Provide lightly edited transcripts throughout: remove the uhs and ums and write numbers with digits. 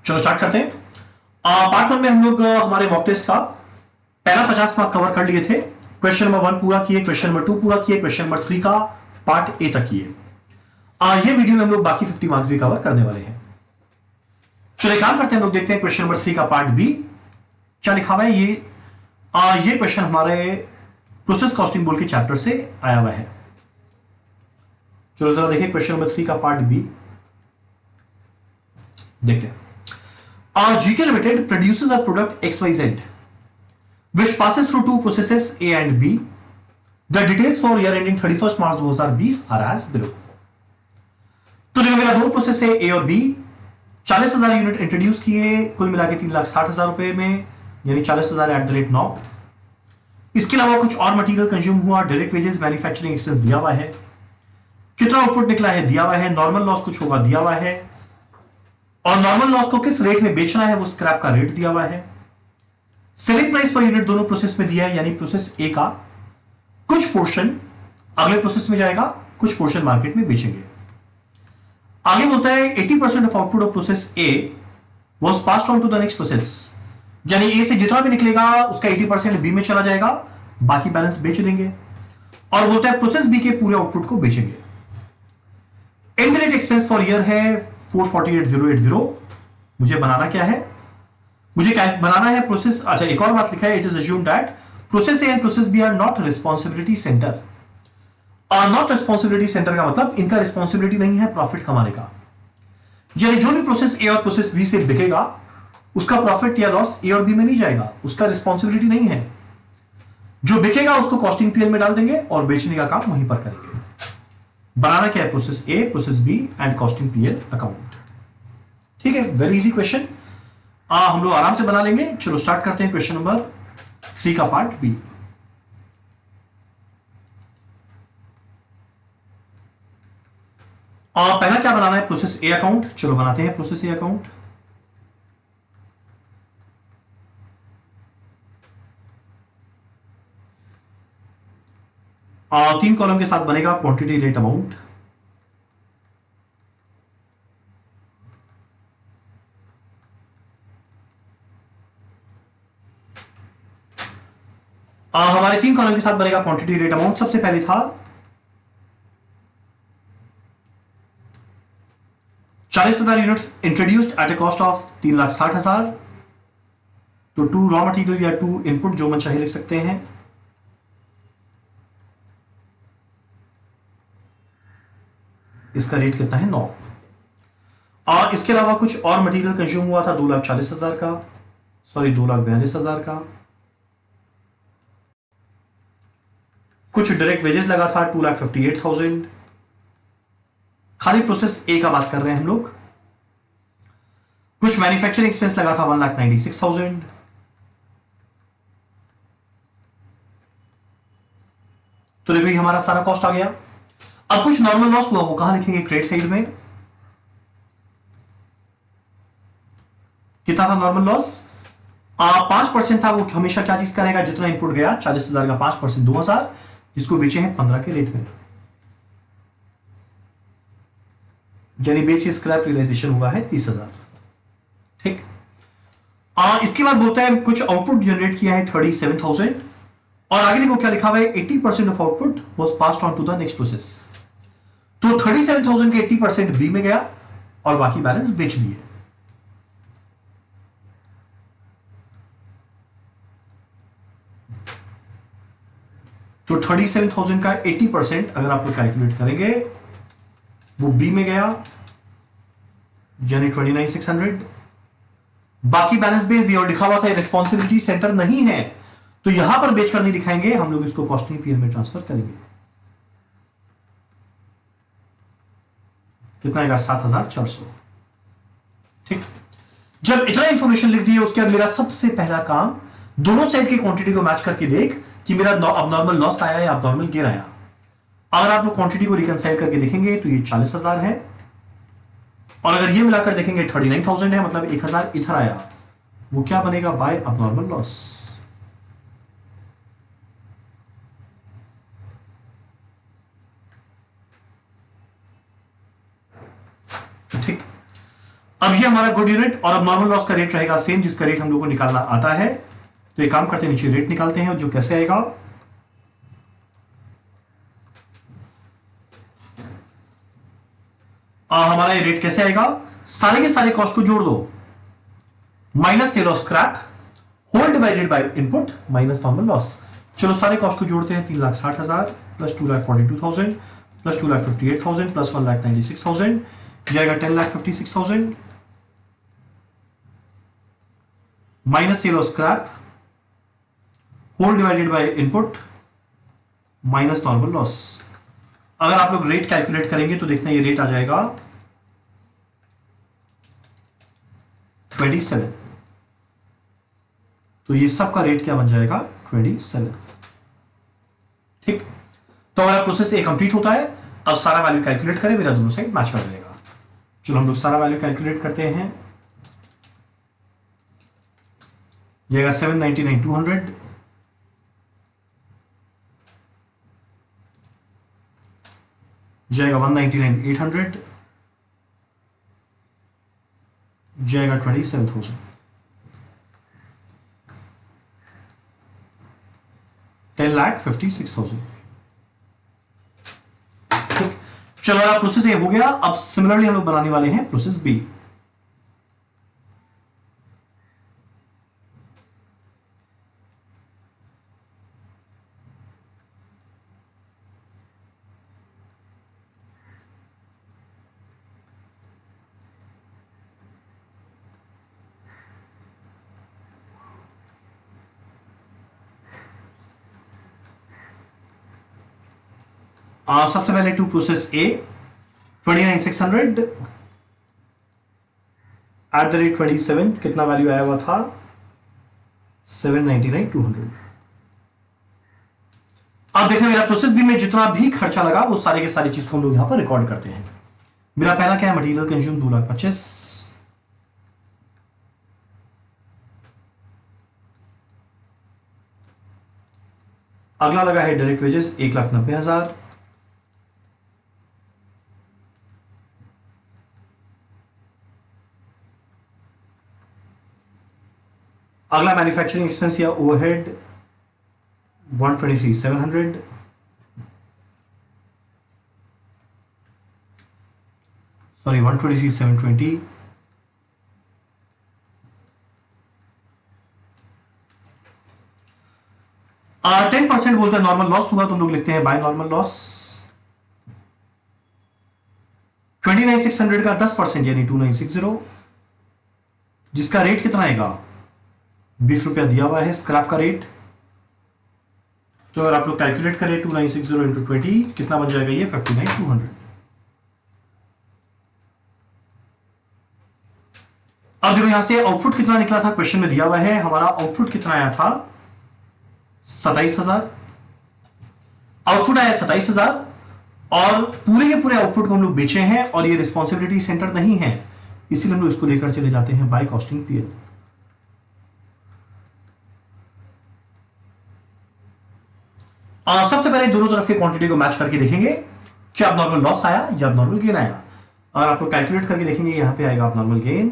चलो स्टार्ट करते हैं। पार्ट वन में हम लोग हमारे मॉक टेस्ट का पहला 50 मार्क कवर कर लिए थे। क्वेश्चन नंबर 1 पूरा किए, क्वेश्चन नंबर 2 पूरा किए, क्वेश्चन नंबर 3 का पार्ट ए तक किए। ये वीडियो में हम लोग बाकी 50 मार्क्स भी कवर करने वाले हैं। चलिए काम करते हैं, हम लोग देखते हैं क्वेश्चन नंबर 3 का पार्ट बी क्या लिखा हुआ है। ये क्वेश्चन हमारे प्रोसेस कॉस्टिंग बोल के चैप्टर से आया हुआ है। चलो जरा देखिए क्वेश्चन नंबर 3 का पार्ट बी देखते हैं। GK Limited produces a product XYZ which passes through two processes A and B. The details for year ending 31st March 2020 are as below. तो जो मेरा दो प्रोसेस है A और B, 40,000 यूनिट इंट्रोड्यूस किए, कुल मिला के 3,60,000 रुपए में, यानी 40,000 एट द रेट 9। इसके अलावा कुछ और मटेरियल कंज्यूम हुआ, डायरेक्ट वेजेस मैन्युफैक्चरिंग एक्सपेंस दिया हुआ है, कितना आउटपुट निकला है दिया हुआ है, नॉर्मल लॉस कुछ होगा दिया हुआ है, और नॉर्मल लॉस को किस रेट में बेचना है वो स्क्रैप का रेट दिया हुआ है। सेलिंग प्राइस पर यूनिट दोनों प्रोसेस में दिया है, यानी प्रोसेस ए का कुछ पोर्शन अगले प्रोसेस में जाएगा, कुछ पोर्शन मार्केट में बेचेंगे। आगे बोलता है 80% of output of process A was passed on to the next process, यानी ए से जितना भी निकलेगा उसका 80% बी में चला जाएगा, बाकी बैलेंस बेच देंगे। और बोलता है प्रोसेस बी के पूरे आउटपुट को बेचेंगे। इनडायरेक्ट एक्सपेंस फॉर ईयर है 448,080। मुझे बनाना क्या है, मुझे क्या बनाना है प्रोसेस। अच्छा, एक और बात लिखा है, it is assumed that process A and process B are not responsibility center. और नॉट रिस्पॉन्सिबिलिटी सेंटर का मतलब इनका रिस्पॉन्सिबिलिटी नहीं है प्रॉफिट कमाने का, यानी जो भी प्रोसेस ए और प्रोसेस बी से बिकेगा उसका प्रॉफिट या लॉस ए और बी में नहीं जाएगा, उसका रिस्पॉन्सिबिलिटी नहीं है। जो बिकेगा उसको कॉस्टिंग पीएल में डाल देंगे और बेचने का काम वहीं पर करेंगे। बनाना क्या है, process A, process B and costing PL account. ठीक है, वेरी इजी क्वेश्चन, हम लोग आराम से बना लेंगे। चलो स्टार्ट करते हैं क्वेश्चन नंबर 3 का पार्ट बी। और पहला क्या बनाना है, प्रोसेस ए अकाउंट। चलो बनाते हैं प्रोसेस ए अकाउंट। और 3 कॉलम के साथ बनेगा क्वांटिटी, रेट, अमाउंट। हमारे 3 कॉलम के साथ बनेगा क्वांटिटी, रेट, अमाउंट। सबसे पहले था 40,000 units introduced at a cost of 3,60,000। तो टू रॉ मटेरियल या टू इनपुट, जो मन चाहे लिख सकते हैं। इसका रेट कितना है, 9। और इसके अलावा कुछ और मटेरियल कंज्यूम हुआ था 2,40,000 का, सॉरी 2,42,000 का। कुछ डायरेक्ट वेजेस लगा था 2,58,000। खाली प्रोसेस ए का बात कर रहे हैं हम लोग। कुछ मैन्युफैक्चरिंग एक्सपेंस लगा था 1,96,000। तो देखो ये हमारा सारा कॉस्ट आ गया। अब कुछ नॉर्मल लॉस हुआ, वो कहां लिखेंगे, क्रेडिट साइड में। कितना था नॉर्मल लॉस, 5% था। वो हमेशा क्या चीज करेगा, जितना इनपुट गया 40,000 का 5% 2,000, जिसको बेचे हैं 15 के रेट में, यानी बेचे स्क्रैप रियलाइजेशन हुआ है 30,000। ठीक। इसके बाद बोलता है कुछ आउटपुट जनरेट किया है 37,000। और आगे देखो क्या लिखा हुआ है, 80% of output was passed on to the next process. तो 37,000 के 80% बी में गया और बाकी बैलेंस बेच दिए। तो 37,000 का 80% अगर आप लोग कैलकुलेट करेंगे वो बी में गया, यानी 29,600। बाकी बैलेंस बेच दिया और लिखा हुआ था रिस्पॉन्सिबिलिटी सेंटर नहीं है, तो यहां पर बेचकर नहीं दिखाएंगे, हम लोग इसको कॉस्टिंग पीएल में ट्रांसफर करेंगे। कितना आएगा, 7,400। ठीक। जब इतना इंफॉर्मेशन लिख दी है, उसके बाद मेरा सबसे पहला काम दोनों साइड की क्वांटिटी को मैच करके देख कि मेरा अबनॉर्मल लॉस आया या अबनॉर्मल गेन आया। अगर आप लोग क्वांटिटी को रिकंसाइल करके देखेंगे तो ये 40,000 है, और अगर ये मिलाकर देखेंगे 39,000 है, मतलब 1,000 इधर आया, वो क्या बनेगा, बाय अबनॉर्मल लॉस। ठीक। अब ये हमारा गुड यूनिट और अब नॉर्मल लॉस का रेट रहेगा सेम, जिसका रेट हम लोग को निकालना आता है। तो एक काम करते हैं, नीचे रेट निकालते हैं, जो कैसे आएगा, हमारा ये रेट कैसे आएगा, सारे के सारे कॉस्ट को जोड़ दो, minus sale of scrap whole divided by input minus normal loss. चलो सारे कॉस्ट को जोड़ते हैं, 3,60,000 प्लस 2,42,000 प्लस 2,58,000 प्लस 1,96,000 जाएगा 10,56,000 minus sale of scrap whole divided by input minus normal loss. अगर आप लोग रेट कैलकुलेट करेंगे तो देखना ये रेट आ जाएगा 27। तो ये सब का रेट क्या बन जाएगा, 27। ठीक, तो हमारा प्रोसेस ए कंप्लीट होता है। अब सारा वैल्यू कैलकुलेट करें, मेरा दोनों साइड मैच कर जाएगा। चलो हम लोग सारा वैल्यू कैलकुलेट करते हैं। जाएगा 799,200 जाएगा 199,800 जाएगा 27,000 10,56,000। ठीक, चलो यार प्रोसेस ए हो गया। अब सिमिलरली हम लोग बनाने वाले हैं प्रोसेस बी। सबसे पहले to process A 29,600 at the rate 27, कितना वैल्यू आया हुआ था, 799,200। अब देखते हैं मेरा प्रोसेस बी में जितना भी खर्चा लगा वो सारे के सारी चीज को हम लोग यहां पर रिकॉर्ड करते हैं। मेरा पहला क्या है, मटेरियल कंज्यूम 2,25,000, अगला लगा है डायरेक्ट वेजेस 1,90,000, अगला मैन्युफैक्चरिंग एक्सपेंस या ओवरहेड 123,700, सॉरी 123,720, और 10% बोलते हैं नॉर्मल लॉस हुआ तो हम लोग लिखते हैं बाय नॉर्मल लॉस। 29,600 का 10% यानी 2,960, जिसका रेट कितना आएगा, 20 रुपया दिया हुआ है स्क्रैप का रेट। तो अगर आप लोग कैलकुलेट करें 2,960 इंटू 20 कितना बन जाएगा, ये 59,200। अब देखो यहां से आउटपुट कितना निकला था, क्वेश्चन में दिया हुआ है, हमारा आउटपुट कितना आया था, 27,000। आउटपुट आया 27,000 और पूरे के पूरे आउटपुट को हम लोग बेचे हैं और ये रिस्पॉन्सिबिलिटी सेंटर नहीं है, इसीलिए हम लोग इसको लेकर चले जाते हैं बाय कॉस्टिंग पीएल। सबसे पहले दोनों तरफ की क्वांटिटी को मैच करके देखेंगे क्या अब नॉर्मल लॉस आया या अब नॉर्मल गेन आया। और आपको कैलकुलेट करके देखेंगे, यहां पे आएगा अब नॉर्मल गेन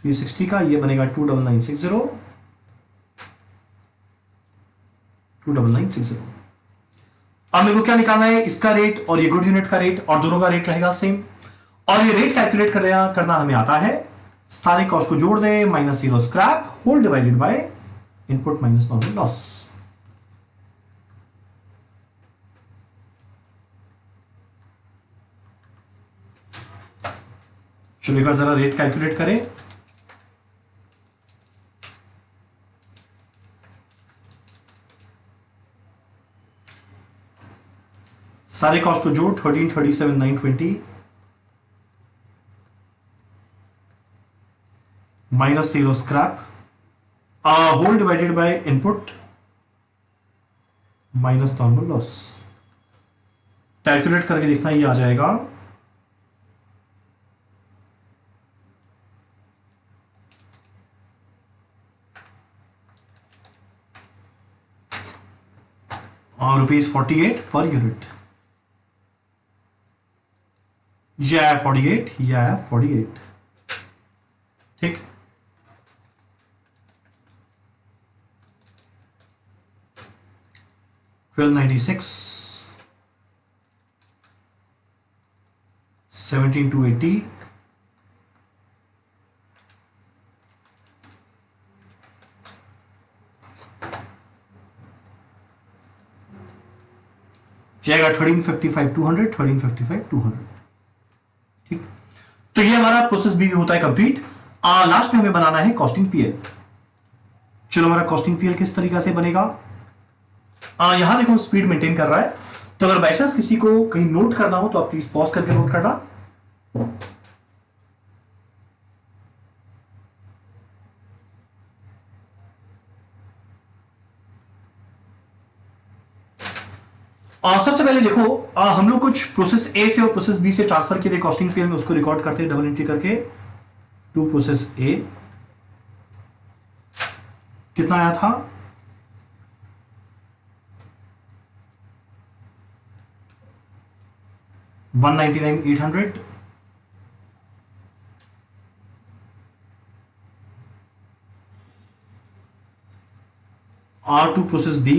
360 का, ये बनेगा 2,9960 2,9960। अब मेरे को क्या निकालना है, इसका रेट और ये गुड यूनिट का रेट, और दोनों का रेट रहेगा सेम। और ये रेट कैलकुलेट करना हमें आता है, सारे कॉस्ट को जोड़ दे, minus zero scrap whole divided by input minus normal loss. चलो एक बार जरा रेट कैलकुलेट करें। सारे कॉस्ट को जोड़ 13,37,920 minus zero scrap whole divided by input minus normal loss. Calculate करके देखना, ये आ जाएगा ₹48 पर यूनिट। ये आया 48, ये आया 48। ठीक, ट्वेल्व 96, 17 to 80, जाएगा 1355 200, 1355 200। ठीक, तो ये हमारा प्रोसेस बी होता है कंप्लीट। लास्ट में हमें बनाना है कॉस्टिंग पीएल। चलो, हमारा कॉस्टिंग पीएल किस तरीका से बनेगा? यहां देखो स्पीड मेंटेन कर रहा है, तो अगर बाई चांस किसी को कहीं नोट करना हो तो आप प्लीज पॉज करके नोट करना। सबसे पहले देखो, हम लोग कुछ प्रोसेस ए से और प्रोसेस बी से ट्रांसफर किए थे कॉस्टिंग पीएल में, उसको रिकॉर्ड करते हैं डबल एंट्री करके। टू प्रोसेस ए कितना आया था? 199,800। R2 process B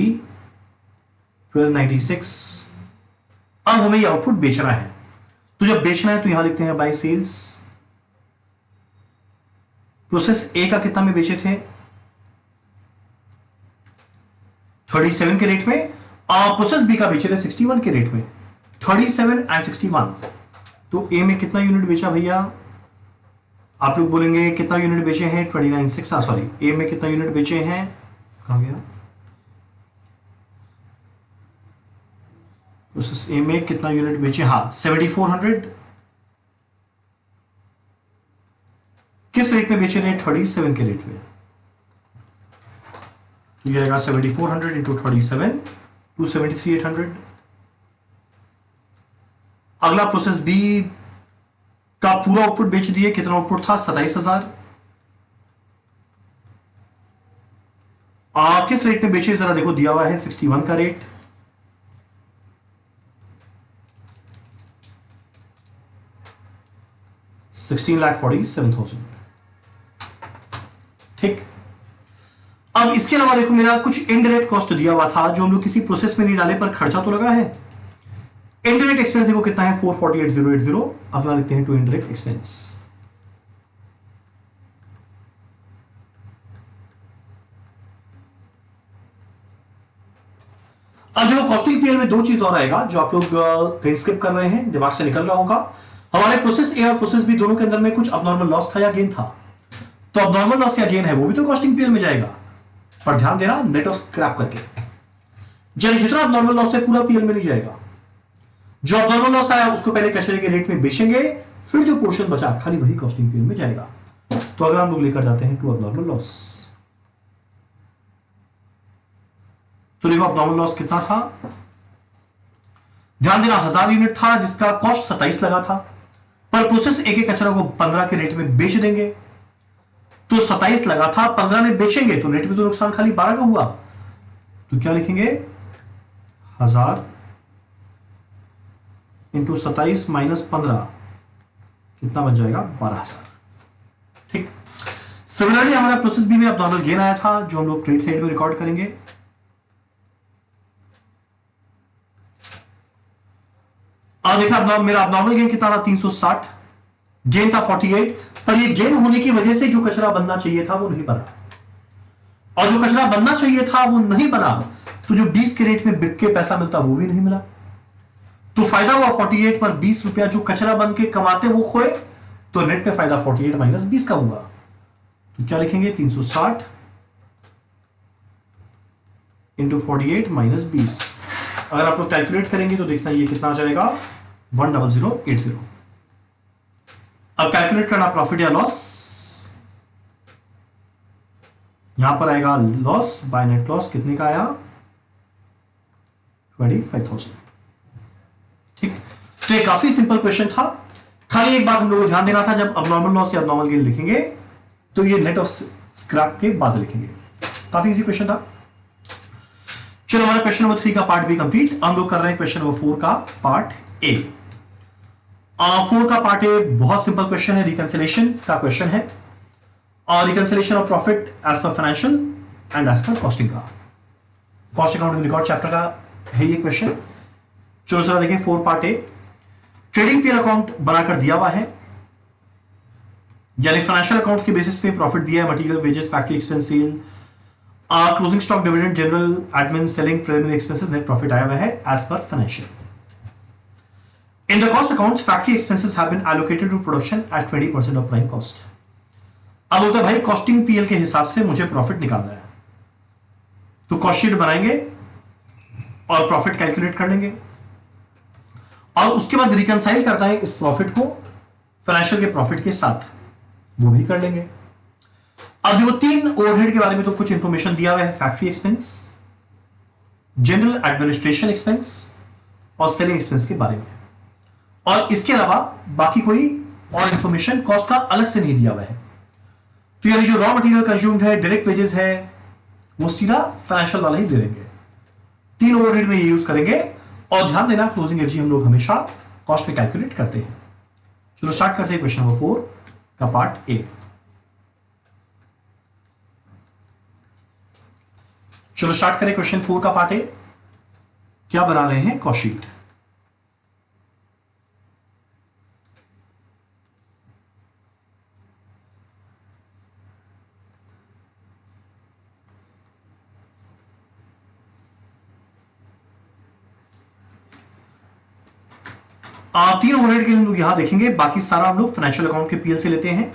1296। अब हमें ये आउटपुट बेचना है, तो जब बेचना है तो यहां लिखते हैं बाय सेल्स। प्रोसेस ए का कितना में बेचे थे? 37 के रेट में, और प्रोसेस बी का बेचे थे 61 के रेट में। 37 एंड 61, तो ए में कितना यूनिट बेचा भैया? आप लोग बोलेंगे कितना यूनिट बेचे हैं? 29,600। सॉरी, ए में कितना यूनिट बेचे हैं? कहां गया? प्रोसेस ए में कितना यूनिट बेचे? हाँ, 7400। किस रेट में बेचे थे? 37 के रेट में। तो ये आएगा 7400 इंटू 37, 273,800। अगला प्रोसेस बी का पूरा आउटपुट बेच दिए। कितना आउटपुट था? 27,000। किस रेट में बेचे जरा देखो, दिया हुआ है 61 का रेट। $16,47,000। ठीक, अब इसके अलावा देखो, मेरा कुछ इनडायरेक्ट कॉस्ट दिया हुआ था जो हम लोग किसी प्रोसेस में नहीं डाले, पर खर्चा तो लगा है। इनडायरेक्ट एक्सपेंस देखो कितना है? 448,080। अगला लिखते हैं टू इनडायरेक्ट एक्सपेंस। अब देखो, कॉस्टिंग पीएल में दो चीज और आएगा जो आप लोग कहीं स्किप कर रहे हैं, दिमाग से निकल रहा होगा। हमारे प्रोसेस ए और प्रोसेस बी दोनों के अंदर में कुछ अबनॉर्मल लॉस था या गेन था, तो अबनॉर्मल लॉस या गेन है वो भी तो कॉस्टिंग पीएल में जाएगा, पर ध्यान देना नेट ऑफ स्क्रैप करके। यानी जितना अबनॉर्मल लॉस है पूरा पीएल में नहीं जाएगा। जो अबनॉर्मल लॉस आया उसको पहले कचरे के रेट में बेचेंगे, फिर जो पोर्शन बचा खाली वही कॉस्टिंग पीएल में जाएगा। तो अगर हम लोग लेकर जाते हैं टू अबनॉर्मल लॉस, तो देखो अबनॉर्मल लॉस कितना था? ध्यान देना 1000 यूनिट था जिसका कॉस्ट 27 लगा था, पर प्रोसेस एक एक कचरा को 15 के रेट में बेच देंगे, तो 27 लगा था, 15 में बेचेंगे तो नेट में तो नुकसान खाली 12 का हुआ। तो क्या लिखेंगे? 1000 इंटू 27 माइनस 15, कितना बच जाएगा? 12,000। ठीक, सिमिलरली हमारा प्रोसेस बी में अबनॉर्मल गेन आया था जो हम लोग क्रेडिट साइड में रिकॉर्ड करेंगे। अब देखा मेरा अबनॉर्मल गेन कितना था? 360। गेन था 48, पर ये गेन होने की वजह से जो कचरा बनना चाहिए था वो नहीं बना, और जो कचरा बनना चाहिए था वो नहीं बना, तो जो 20 के रेट में बिक के पैसा मिलता वो भी नहीं मिला। तो फायदा हुआ 48 पर 20 रुपया जो कचरा बन के कमाते वो खोए, तो नेट में फायदा 48 माइनस 20 का हुआ। तो क्या लिखेंगे? 360 इंटू 48 माइनस 20। अगर आप लोग कैलकुलेट करेंगे तो देखना ये कितना आ जाएगा? 10080। अब कैलकुलेट करना प्रॉफिट या लॉस। यहां पर आएगा लॉस बाय नेट लॉस, कितने का आया? 25,000। ठीक, तो ये काफी सिंपल क्वेश्चन था। खाली एक बात हम लोगों को ध्यान देना था, जब अबनॉर्मल लॉस या अबनॉर्मल गेन लिखेंगे तो ये नेट ऑफ स्क्रैप के बाद लिखेंगे। काफी इजी क्वेश्चन था। चलो, हमारा क्वेश्चन नंबर 3 का पार्ट बी कंप्लीट। हम लोग कर रहे हैं क्वेश्चन नंबर 4 का पार्ट ए। फोर का पार्ट है, बहुत सिंपल क्वेश्चन है, रिकंसिलेशन का क्वेश्चन है, और reconciliation of profit as per financial and as per costing का, कॉस्ट अकाउंटिंग रिकॉर्ड चैप्टर का है ये क्वेश्चन। चलो जरा देखिए, फोर पार्ट है। ट्रेडिंग पीएल अकाउंट बनाकर दिया हुआ है, यानी फाइनेंशियल अकाउंट्स के बेसिस पे प्रॉफिट दिया है, material, wages, factory expense, sale, closing stock, dividend, general admin, selling, preliminary expenses, net profit आया हुआ है as per financial. In the cost accounts, factory expenses have been allocated to production at 20% of prime cost. अब होता है भाई costing PL के हिसाब से मुझे प्रॉफिट निकालना है, तो कॉस्ट शीट बनाएंगे और प्रॉफिट कैलकुलेट कर लेंगे, और उसके बाद रिकंसाइल करता है इस प्रॉफिट को फाइनेंशियल के प्रॉफिट के साथ, वो भी कर लेंगे। अब देखो, तीन ओवरहेड के बारे में तो कुछ इंफॉर्मेशन दिया हुआ है, factory expense, general administration expense और सेलिंग एक्सपेंस के बारे में, और इसके अलावा बाकी कोई और इंफॉर्मेशन कॉस्ट का अलग से नहीं दिया हुआ है। तो यानी जो रॉ मटेरियल कंज्यूम्ड है, डायरेक्ट वेजेस है, वो सीधा फाइनेंशियल वाला ही दे देंगे। तीन ओवरहेड में ये यूज करेंगे, और ध्यान देना क्लोजिंग एफजी हम लोग हमेशा कॉस्ट में कैलकुलेट करते हैं। चलो स्टार्ट करते हैं क्वेश्चन नंबर 4 का पार्ट ए। चलो स्टार्ट करें क्वेश्चन 4 का पार्ट ए। क्या बना रहे हैं? Cost sheet. तीन ओवरहेड के हम लोग यहां देखेंगे, बाकी सारा हम लोग फाइनेंशियल अकाउंट के पीएल से लेते हैं।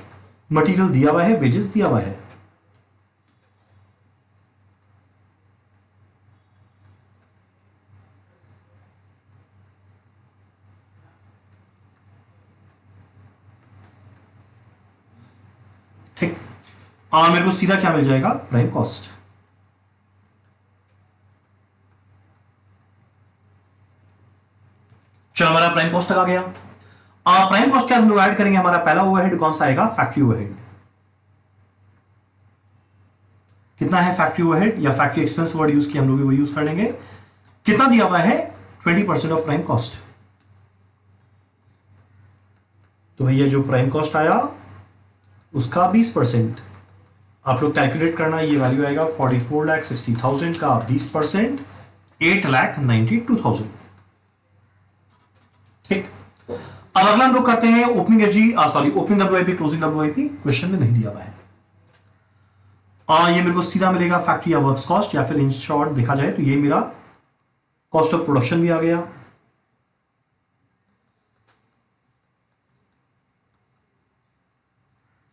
मटेरियल दिया हुआ है, वेजेस दिया हुआ है, ठीक। मेरे को सीधा क्या मिल जाएगा? Prime cost. चलो हमारा प्राइम कॉस्ट आ गया। प्राइम कॉस्ट क्या हम लोग ऐड करेंगे? हमारा पहला ओवरहेड कौन सा आएगा? Factory overhead. कितना है फैक्ट्री ओवरहेड, या फैक्ट्री एक्सपेंस वर्ड यूज किया हम लोग, वो यूज कर लेंगे। कितना दिया हुआ है? 20% ऑफ प्राइम कॉस्ट। तो भैया जो प्राइम कॉस्ट आया उसका 20%। आप लोग कैलकुलेट करना, ये वैल्यू आएगा 44,60,000 का 20%, 8,92,000। ठीक। अब अगला हम लोग करते हैं opening FG, sorry opening WIP, closing WIP question में नहीं दिया हुआ है। ये मेरे को सीधा मिलेगा फैक्ट्री या वर्क्स कॉस्ट, या फिर इन शॉर्ट देखा जाए तो ये मेरा कॉस्ट ऑफ प्रोडक्शन भी आ गया।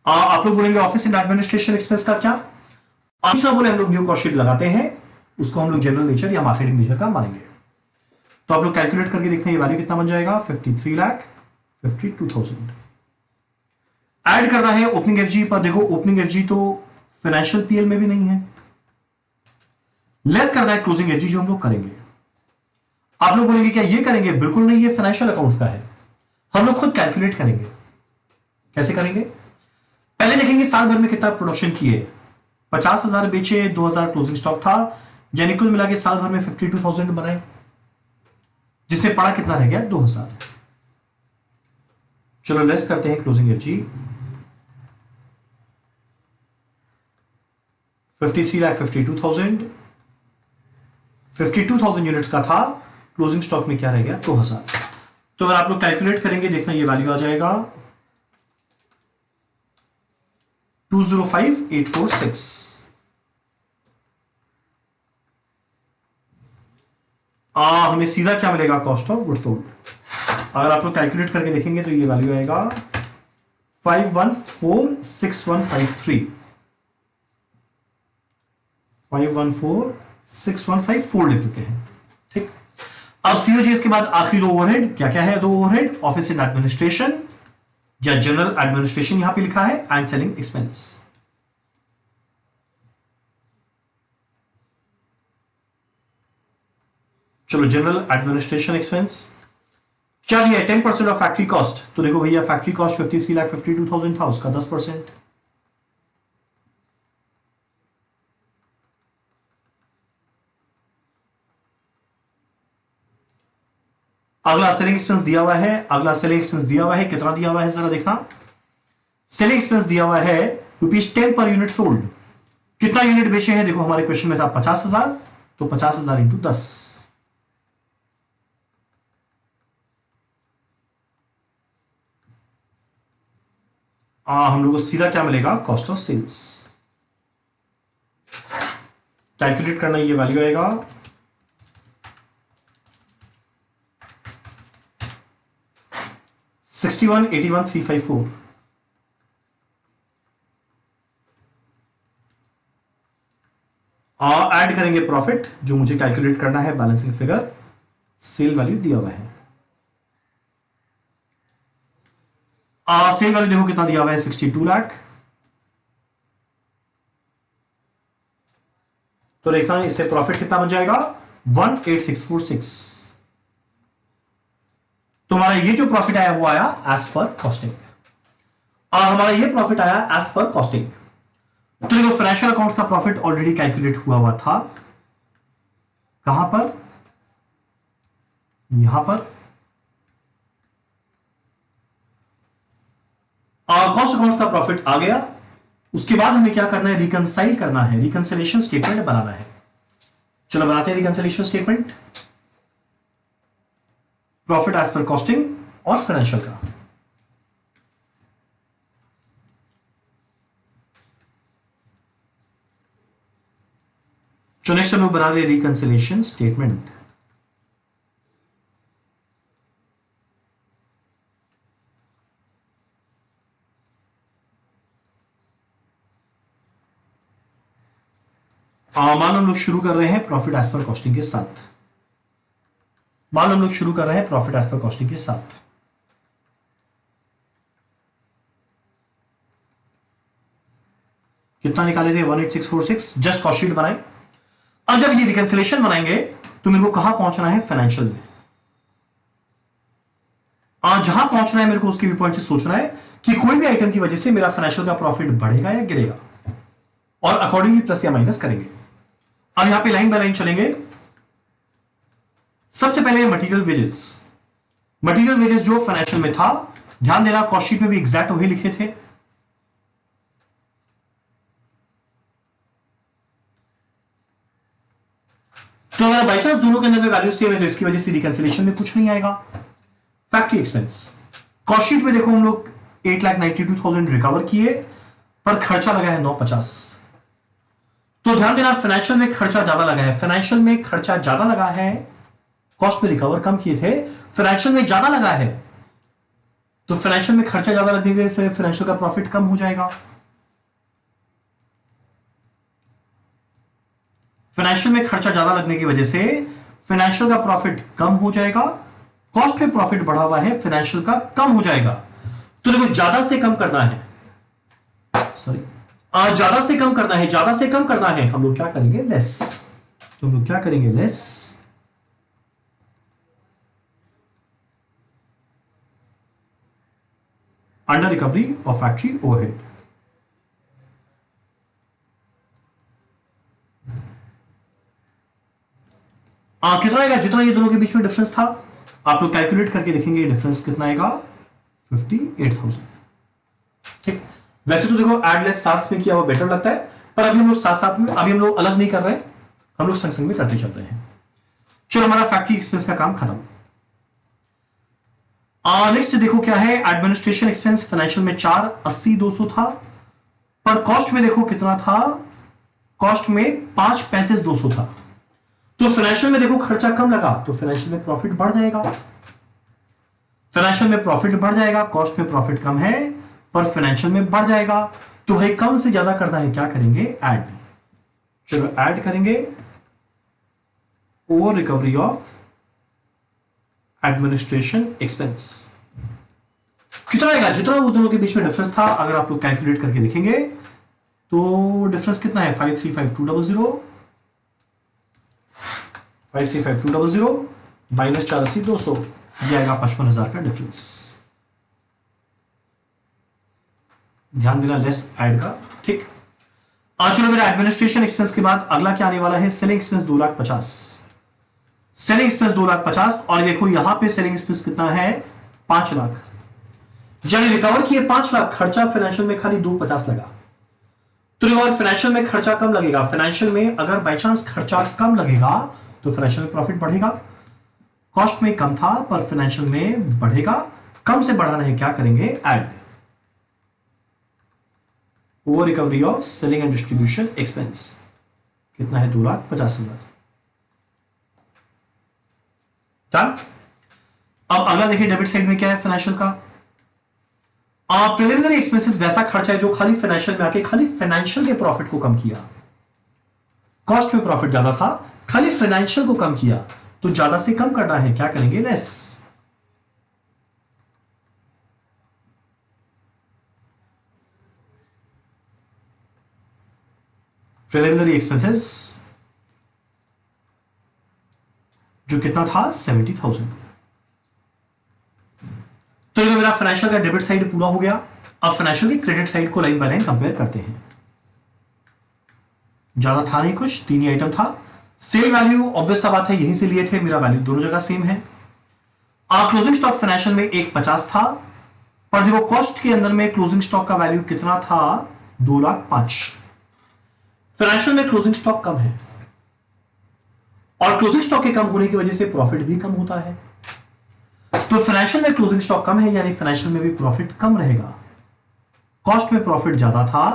आप लोग बोलेंगे ऑफिस एंड एडमिनिस्ट्रेशन एक्सपेंस का क्या? दूसरा बोले हम लोग न्यू कॉस्ट शीट लगाते हैं, उसको हम लोग जनरल नेचर या मार्केटिंग नेचर का मानेंगे। तो आप लोग कैलकुलेट करके देखते हैं ये वैल्यू कितना बन जाएगा? 53,52,000। ऐड करना है ओपनिंग एफजी पर। देखो ओपनिंग एफजी तो फाइनेंशियल पीएल में भी नहीं है। लेस करना है क्लोजिंग एफजी, जो हम लोग करेंगे। आप लोग बोलेंगे क्या ये करेंगे? बिल्कुल नहीं, ये फाइनेंशियल अकाउंट्स का है, हम लोग खुद कैलकुलेट करेंगे। कैसे करेंगे? पहले देखेंगे साल भर में कितना प्रोडक्शन किए। 50,000 बेचे, 2,000 क्लोजिंग स्टॉक था, यानी कुल मिला के साल भर में 52,000 बनाए, जिसमें पड़ा कितना रह गया? 2,000। चलो लेस करते हैं क्लोजिंग एफजी। 53,52,000, 52,000 यूनिट्स का था, क्लोजिंग स्टॉक में क्या रह गया? 2,000। तो अगर आप लोग कैलकुलेट करेंगे, देखना ये वैल्यू आ जाएगा 205,846। हमें सीधा क्या मिलेगा? Cost of goods sold. अगर आप लोग कैलकुलेट करके देखेंगे तो ये वैल्यू आएगा 5146153, 5146154 लिख देते हैं। ठीक। अब सीओजी इसके बाद आखिरी दो ओवरहेड क्या क्या है? दो ओवरहेड, ऑफिस एंड एडमिनिस्ट्रेशन या जनरल एडमिनिस्ट्रेशन यहां पे लिखा है, एंड सेलिंग एक्सपेंस। चलो जनरल एडमिनिस्ट्रेशन एक्सपेंस चलिए 10% ऑफ फैक्ट्री कॉस्ट। तो देखो भैया फैक्ट्री कॉस्ट 53,52,000 था, उसका 10%। अगला सेलिंग एक्सपेंस दिया हुआ है, अगला सेलिंग एक्सपेंस दिया हुआ है, कितना दिया हुआ है जरा देखना। सेलिंग एक्सपेंस दिया हुआ है ₹10 पर यूनिट सोल्ड। कितना यूनिट बेचे हैं, देखो हमारे क्वेश्चन में था 50,000, तो 50,000 इंटू 10। हम लोग को सीधा क्या मिलेगा, कॉस्ट ऑफ सेल्स। कैलकुलेट करना, ये वैल्यू आएगा 61,81,354। ऐड करेंगे प्रॉफिट जो मुझे कैलकुलेट करना है, बैलेंसिंग फिगर, सेल वैल्यू दिया हुआ है। सेल वैल्यू देखो कितना दिया हुआ है, 62 लाख। तो देखना है इससे प्रॉफिट कितना बन जाएगा, 18646। तो हमारा ये जो प्रॉफिट आया वो आया एज पर कॉस्टिंग, और हमारा ये प्रॉफिट आया एज पर कॉस्टिंग। तो देखो फाइनेंशियल अकाउंट्स का प्रॉफिट ऑलरेडी कैलकुलेट हुआ था, कहां पर, यहां पर। कॉस्ट अकाउंट्स का प्रॉफिट आ गया, उसके बाद हमें क्या करना है, रिकंसाइल करना है, रिकंसिलेशन स्टेटमेंट बनाना है। चलो बनाते हैं reconciliation statement, profit as per costing और फाइनेंशियल का। तो नेक्स्ट हम लोग बना रहे रिकंसिलेशन स्टेटमेंट। मान हम लोग शुरू कर रहे हैं प्रॉफिट एज पर कॉस्टिंग के साथ। मान हम लोग शुरू कर रहे हैं प्रॉफिट एज पर कॉस्टिंग के साथ। कितना निकाले थे, 18646। जस्ट कॉस्ट शीट बनाए। अब जब ये रिकंसिलेशन बनाएंगे तो मेरे को कहां पहुंचना है, फाइनेंशियल में। जहां पहुंचना है मेरे को उसके व्यू पॉइंट से सोचना है कि कोई भी आइटम की वजह से मेरा फाइनेंशियल का प्रॉफिट बढ़ेगा या गिरेगा, और अकॉर्डिंगली प्लस या माइनस करेंगे। अब यहां पे लाइन बाय लाइन चलेंगे। सबसे पहले मटेरियल वेजेस। मटेरियल वेजेस जो फाइनेंशियल में था, ध्यान देना कॉस्ट शीट में भी एग्जैक्ट वही लिखे थे। तो अगर बाई चांस दोनों के अंदर में वैल्यू सेम है तो इसकी वजह से रिकंसिलेशन में कुछ नहीं आएगा। फैक्ट्री एक्सपेंस, कॉस्ट शीट में देखो हम लोग 8,92,000 रिकवर किए, पर खर्चा लगा है 950। तो ध्यान देना फाइनेंशियल में खर्चा ज्यादा लगा है, फाइनेंशियल में खर्चा ज्यादा लगा है, कॉस्ट पे रिकवर कम किए थे, फाइनेंशियल में ज्यादा लगा है, तो फाइनेंशियल में खर्चा ज्यादा लगने की वजह से फाइनेंशियल का प्रॉफिट कम हो जाएगा। फाइनेंशियल में खर्चा ज्यादा लगने की वजह से फाइनेंशियल का प्रॉफिट कम हो जाएगा, कॉस्ट पे प्रॉफिट बढ़ा हुआ है, फाइनेंशियल का कम हो जाएगा। तो देखो ज्यादा से कम करना है, सॉरी ज्यादा से कम करना है, ज्यादा से कम करना है, हम लोग क्या करेंगे, लेस। तो हम लोग क्या करेंगे, less. Under recovery of factory overhead. कितना आएगा, जितना ये दोनों के बीच में डिफरेंस था, आप लोग कैलकुलेट करके देखेंगे डिफरेंस कितना आएगा, 58,000। ठीक, वैसे तो देखो एड लेस साथ में किया हुआ बेटर लगता है, पर अभी हम लोग साथ साथ में, अभी हम लोग अलग नहीं कर रहे हैं, हम लोग संग संग में करते चल रहे हैं। चलो हमारा फैक्ट्री एक्सपेंस का काम खत्म। नेक्स्ट देखो क्या है, एडमिनिस्ट्रेशन एक्सपेंस फाइनेंशियल में 480,200 था, पर कॉस्ट में देखो कितना था, कॉस्ट में 535,200 था। तो फाइनेंशियल में देखो खर्चा कम लगा, तो फाइनेंशियल में प्रॉफिट बढ़ जाएगा, फाइनेंशियल में प्रॉफिट बढ़ जाएगा, कॉस्ट में प्रॉफिट कम है पर फाइनेंशियल में बढ़ जाएगा। तो भाई कम से ज्यादा करना है, क्या करेंगे, ऐड। चलो ऐड करेंगे, over recovery of administration expense. कितना आएगा, जितना वो दोनों के बीच में डिफरेंस था, अगर आप लोग कैलकुलेट करके देखेंगे तो डिफरेंस कितना है, 535,200, 535,200 माइनस 480,200, ये आएगा 55,000 का डिफरेंस। ध्यान देना लेस ऐड का। ठीक, चलो मेरा एडमिनिस्ट्रेशन एक्सपेंस के बाद अगला क्या आने वाला है, सेलिंग एक्सपेंस 2,50,000। सेलिंग एक्सपेंस 2,50,000 और देखो यहां पे सेलिंग एक्सपेंस कितना है 5 लाख, यानी रिकवर किए 5 लाख, खर्चा फाइनेंशियल में खाली 2,50,000 लगा। तो रिकवर फाइनेंशियल में खर्चा कम लगेगा, फाइनेंशियल में अगर बाई चांस खर्चा कम लगेगा तो फाइनेंशियल में प्रॉफिट बढ़ेगा। कॉस्ट में कम था पर फाइनेंशियल में बढ़ेगा, कम से बढ़ाना है क्या करेंगे add over recovery of selling and distribution expense, कितना है 2,50,000। डन। अब अगला देखिए डेबिट साइड में क्या है फाइनेंशियल का। प्रिलिमिनरी एक्सपेंसेस वैसा खर्चा है जो खाली फाइनेंशियल में आके खाली फाइनेंशियल के प्रॉफिट को कम किया। कॉस्ट में प्रॉफिट ज्यादा था, खाली फाइनेंशियल को कम किया, तो ज्यादा से कम करना है क्या करेंगे लेस। प्रिलिमिनरी एक्सपेंसेस जो कितना था 70,000। तो ये मेरा फाइनेंशियल का डेबिट साइड पूरा हो गया। अब फाइनेंशियल की क्रेडिट साइड को लाइन बाय लाइन कंपेयर करते हैं। ज्यादा था नहीं, कुछ 3 ही आइटम था। सेल वैल्यू ऑब्वियस सा बात है यहीं से लिए थे, मेरा वैल्यू दोनों जगह सेम है। क्लोजिंग स्टॉक फाइनेंशियल में 1,50,000 था, पर देखो कॉस्ट के अंदर में क्लोजिंग स्टॉक का वैल्यू कितना था 2,05,000। फाइनेंशियल में क्लोजिंग स्टॉक कम है और क्लोजिंग स्टॉक के कम होने की वजह से प्रॉफिट भी कम होता है। तो फाइनेंशियल में क्लोजिंग स्टॉक कम है यानी फाइनेंशियल में भी प्रॉफिट कम रहेगा। कॉस्ट में प्रॉफिट ज्यादा था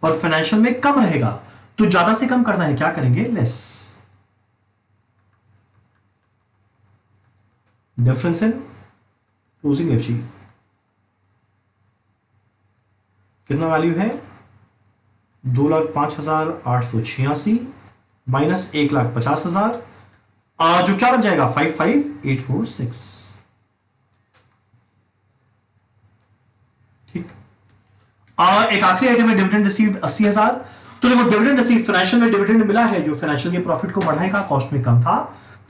पर फाइनेंशियल में कम रहेगा, तो ज्यादा से कम करना है क्या करेंगे less. Difference in closing FG कितना वैल्यू है 2,05,886 माइनस 1,50,000 जो क्या बन जाएगा 55,846। ठीक। एक आखिरी आइटम है डिविडेंड रिसीव्ड 80,000। तो देखो डिविडेंड रिसीव फाइनेंशियल में डिविडेंड मिला है जो फाइनेंशियल के प्रॉफिट को बढ़ाएगा, कॉस्ट में कम था,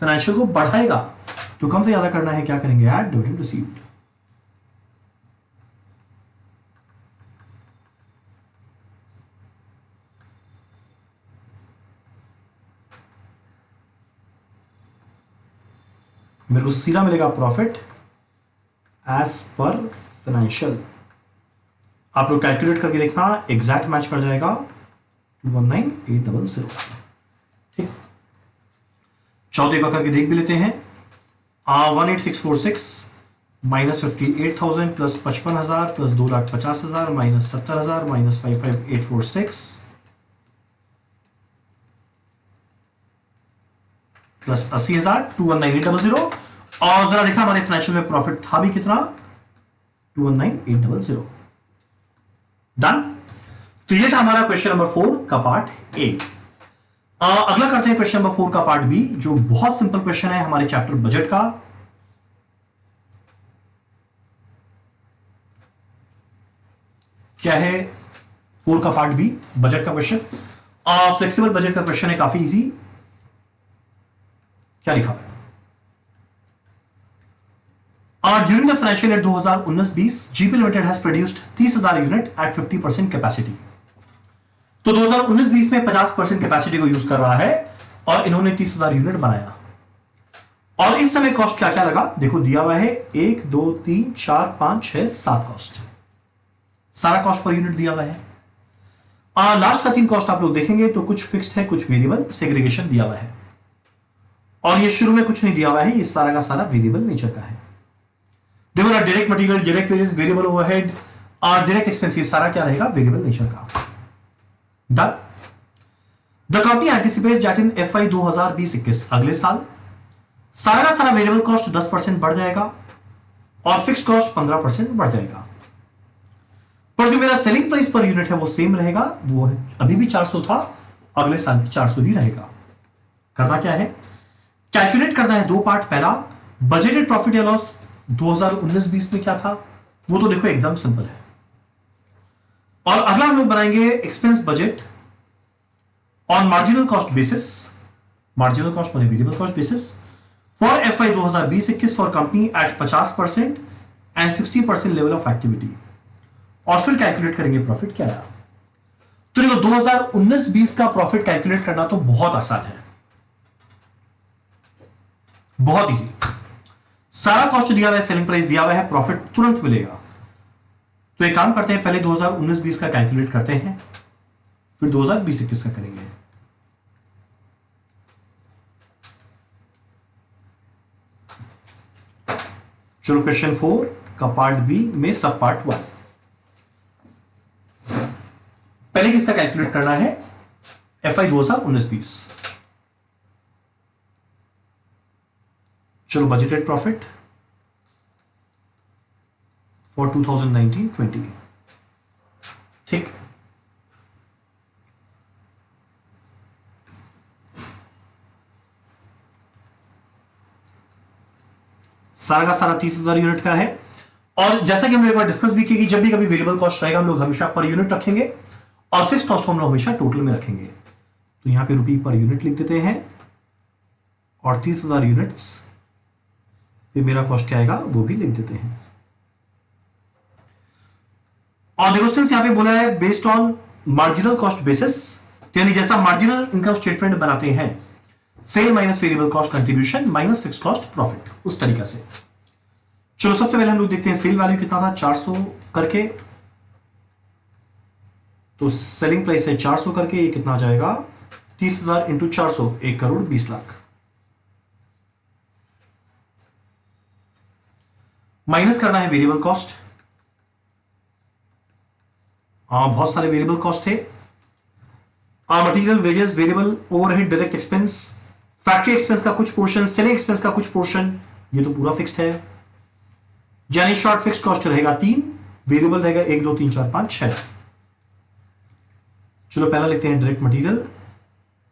फाइनेंशियल को बढ़ाएगा, तो कम से ज्यादा करना है क्या करेंगे ऐड डिविडेंड रिसीव्ड। मेरे को सीधा मिलेगा प्रॉफिट एज पर फाइनेंशियल। आप लोग कैलकुलेट करके देखना, एग्जैक्ट मैच कर जाएगा 219,800। ठीक, चौथे का करके देख भी लेते हैं। 18,646 minus 58,000 plus 55,000 plus 2,50,000 minus 70,000 minus 55,846 plus 80,000 219,800। और जरा देखा हमारे फाइनेंशियल में प्रॉफिट था भी कितना 219,800। डन। तो ये था हमारा क्वेश्चन नंबर 4 का पार्ट ए। अगला करते हैं क्वेश्चन नंबर 4 का पार्ट बी, जो बहुत सिंपल क्वेश्चन है हमारे चैप्टर बजट का। क्या है 4 का पार्ट बी बजट का क्वेश्चन, फ्लेक्सिबल बजट का क्वेश्चन है, काफी इजी। क्या लिखा है during the financial year 2019-20 GP limited has produced 30,000 unit at 50% capacity. तो 2019-20 में 50% कैपेसिटी को यूज कर रहा है और इन्होंने 30,000 यूनिट बनाया। और इस समय कॉस्ट क्या क्या लगा देखो, दिया हुआ है 1 2 3 4 5 6 7 कॉस्ट, सारा कॉस्ट पर यूनिट दिया हुआ है। लास्ट का 3 कॉस्ट आप लोग देखेंगे तो कुछ फिक्स्ड है, कुछ वेरिएबल, सेग्रीगेशन दिया हुआ है। और ये शुरू में कुछ नहीं दिया हुआ है, ये सारा का सारा वेरिएबल नेचर का है। देखो ना, direct material, direct wages, variable overhead और डायरेक्ट एक्सपेंसेस सारा क्या रहेगा वेरिएबल नेचर का। Done. The company anticipates that in FY 2020-21 अगले साल सारा का सारा वेरिएबल कॉस्ट 10% बढ़ जाएगा और फिक्स कॉस्ट 15% बढ़ जाएगा। पर जो मेरा सेलिंग प्राइस पर यूनिट है वो सेम रहेगा, वो अभी भी 400 था, अगले साल भी 400 ही रहेगा। करना क्या है, कैलकुलेट करना है 2 पार्ट। पहला बजटेड प्रॉफिट या लॉस 2019-20 में क्या था, वो तो देखो एकदम सिंपल है। और अगला हम लोग बनाएंगे expense budget on marginal cost basis, marginal cost माने variable cost basis for FY 2020-21 for company at 50% and 60% level of activity. और फिर कैलकुलेट करेंगे प्रॉफिट क्या आया। तो देखो 2019-20 का प्रॉफिट कैलकुलेट करना तो बहुत आसान है। बहुत इजी, सारा कॉस्ट दिया हुआ है, सेलिंग प्राइस दिया हुआ है, प्रॉफिट तुरंत मिलेगा। तो एक काम करते हैं, पहले 2019-20 का कैलकुलेट करते हैं, फिर 2020-21 का करेंगे। चलो क्वेश्चन 4 का पार्ट बी में सब पार्ट 1। पहले किसका कैलकुलेट करना है, FI 2019-20। चलो बजटेड प्रॉफिट फॉर 2019-20, ठीक। सारा का सारा 30,000 यूनिट का है। और जैसा कि हमने एक बार डिस्कस भी किया कि जब भी कभी वेरिएबल कॉस्ट रहेगा हम लोग हमेशा पर यूनिट रखेंगे और फिक्स कॉस्ट को हम लोग हमेशा टोटल में रखेंगे। तो यहां पे रुपये पर यूनिट लिख देते हैं और 30,000 यूनिट्स पे मेरा कॉस्ट क्या आएगा वो भी लिख देते हैं। और देखो सिंस यहां पे बोला है based on marginal cost basis, यानी जैसा मार्जिनल इनकम स्टेटमेंट बनाते हैं, sale minus variable cost contribution minus fix cost profit, उस तरीका से। चलो सबसे पहले हम लोग देखते हैं सेल वैल्यू कितना था, 400 करके। तो सेलिंग प्राइस है 400 करके, ये कितना आ जाएगा 30,000 इंटू 400, 1 करोड़ 20 लाख। माइनस करना है वेरिएबल कॉस्ट, बहुत सारे वेरिएबल थे। Material, wages, variable overhead, direct expense, factory expense का कुछ पोर्शन, सेलिंग एक्सपेंस का कुछ पोर्शन, ये तो पूरा फिक्स्ड है। यानी शॉर्ट फिक्स्ड कॉस्ट रहेगा 3, वेरिएबल रहेगा 1 2 3 4 5 6। चलो पहला लिखते हैं डायरेक्ट मटेरियल,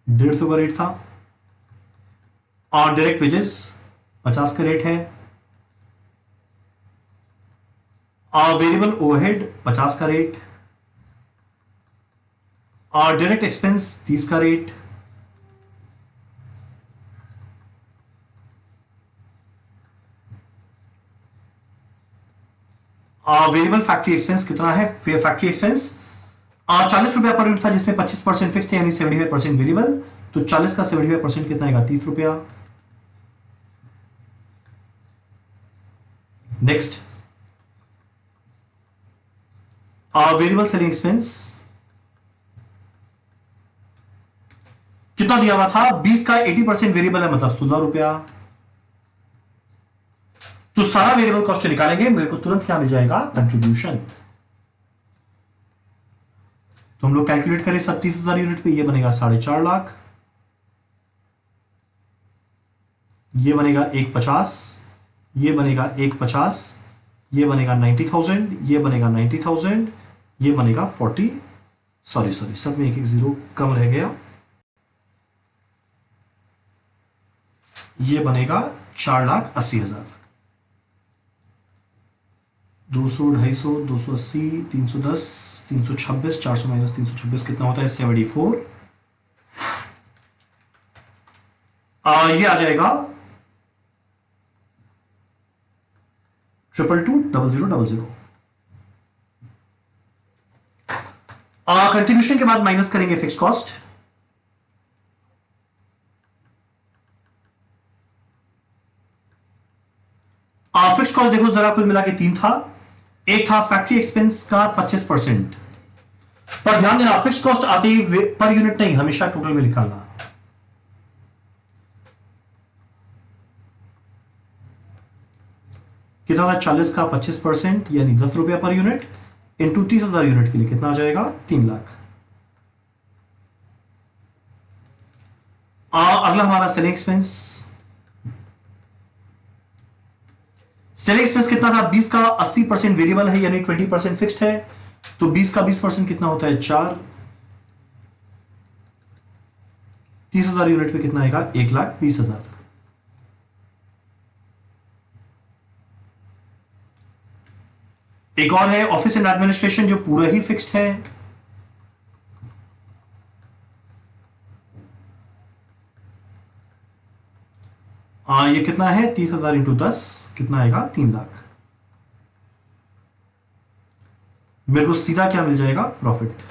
150 का रेट था। और डायरेक्ट वेजेस 50 का रेट है। और वेरिएबल ओवरहेड 50 का रेट। और डायरेक्ट एक्सपेंस 30 का रेट। वेरिएबल फैक्ट्री एक्सपेंस कितना है, फैक्ट्री एक्सपेंस 40 रुपया पर यूनिट था, जिसमें 25% फिक्स थे, यानी 75% वेरिएबल। तो 40 का 75% कितना आएगा 30 रुपया। नेक्स्ट वेरिएबल सेलिंग एक्सपेंस कितना दिया हुआ था, 20 का 80% वेरिएबल है, मतलब 16 रुपया। तो सारा वेरिएबल कॉस्ट निकालेंगे, मेरे को तुरंत क्या मिल जाएगा कंट्रीब्यूशन। तो हम लोग कैलकुलेट करें 37,000 यूनिट पे, ये बनेगा 4.5 लाख, ये बनेगा 150, ये बनेगा 150, ये बनेगा 90,000, ये बनेगा 90,000, ये बनेगा 40, सॉरी सब में एक एक जीरो कम रह गया, ये बनेगा 4,80,000। 200, 250, 280, 310, 326, 400 माइनस 326 कितना होता है 74। ये आ जाएगा 2220000। कंट्रीब्यूशन के बाद माइनस करेंगे फिक्स कॉस्ट। फिक्स कॉस्ट देखो जरा कुल मिला के 3 था। एक था फैक्ट्री एक्सपेंस का 25%, पर ध्यान देना फिक्स कॉस्ट आते ही पर यूनिट नहीं, हमेशा टोटल में निकालना। कितना था 40 का 25%, यानी 10 रुपया पर यूनिट, इंटू 30,000 यूनिट के लिए कितना आ जाएगा 3 लाख। अगला हमारा सेलिंग एक्सपेंस। सेलिंग एक्सपेंस कितना था, 20 का 80% वेरिएबल है, यानी 20% फिक्स्ड है। तो 20 का 20% कितना होता है 4। 30,000 यूनिट पे कितना आएगा 1,20,000। एक और है ऑफिस एंड एडमिनिस्ट्रेशन, जो पूरा ही फिक्स्ड है। ये कितना है 30,000 इंटू 10 कितना आएगा 3 लाख। मेरे को सीधा क्या मिल जाएगा प्रॉफिट।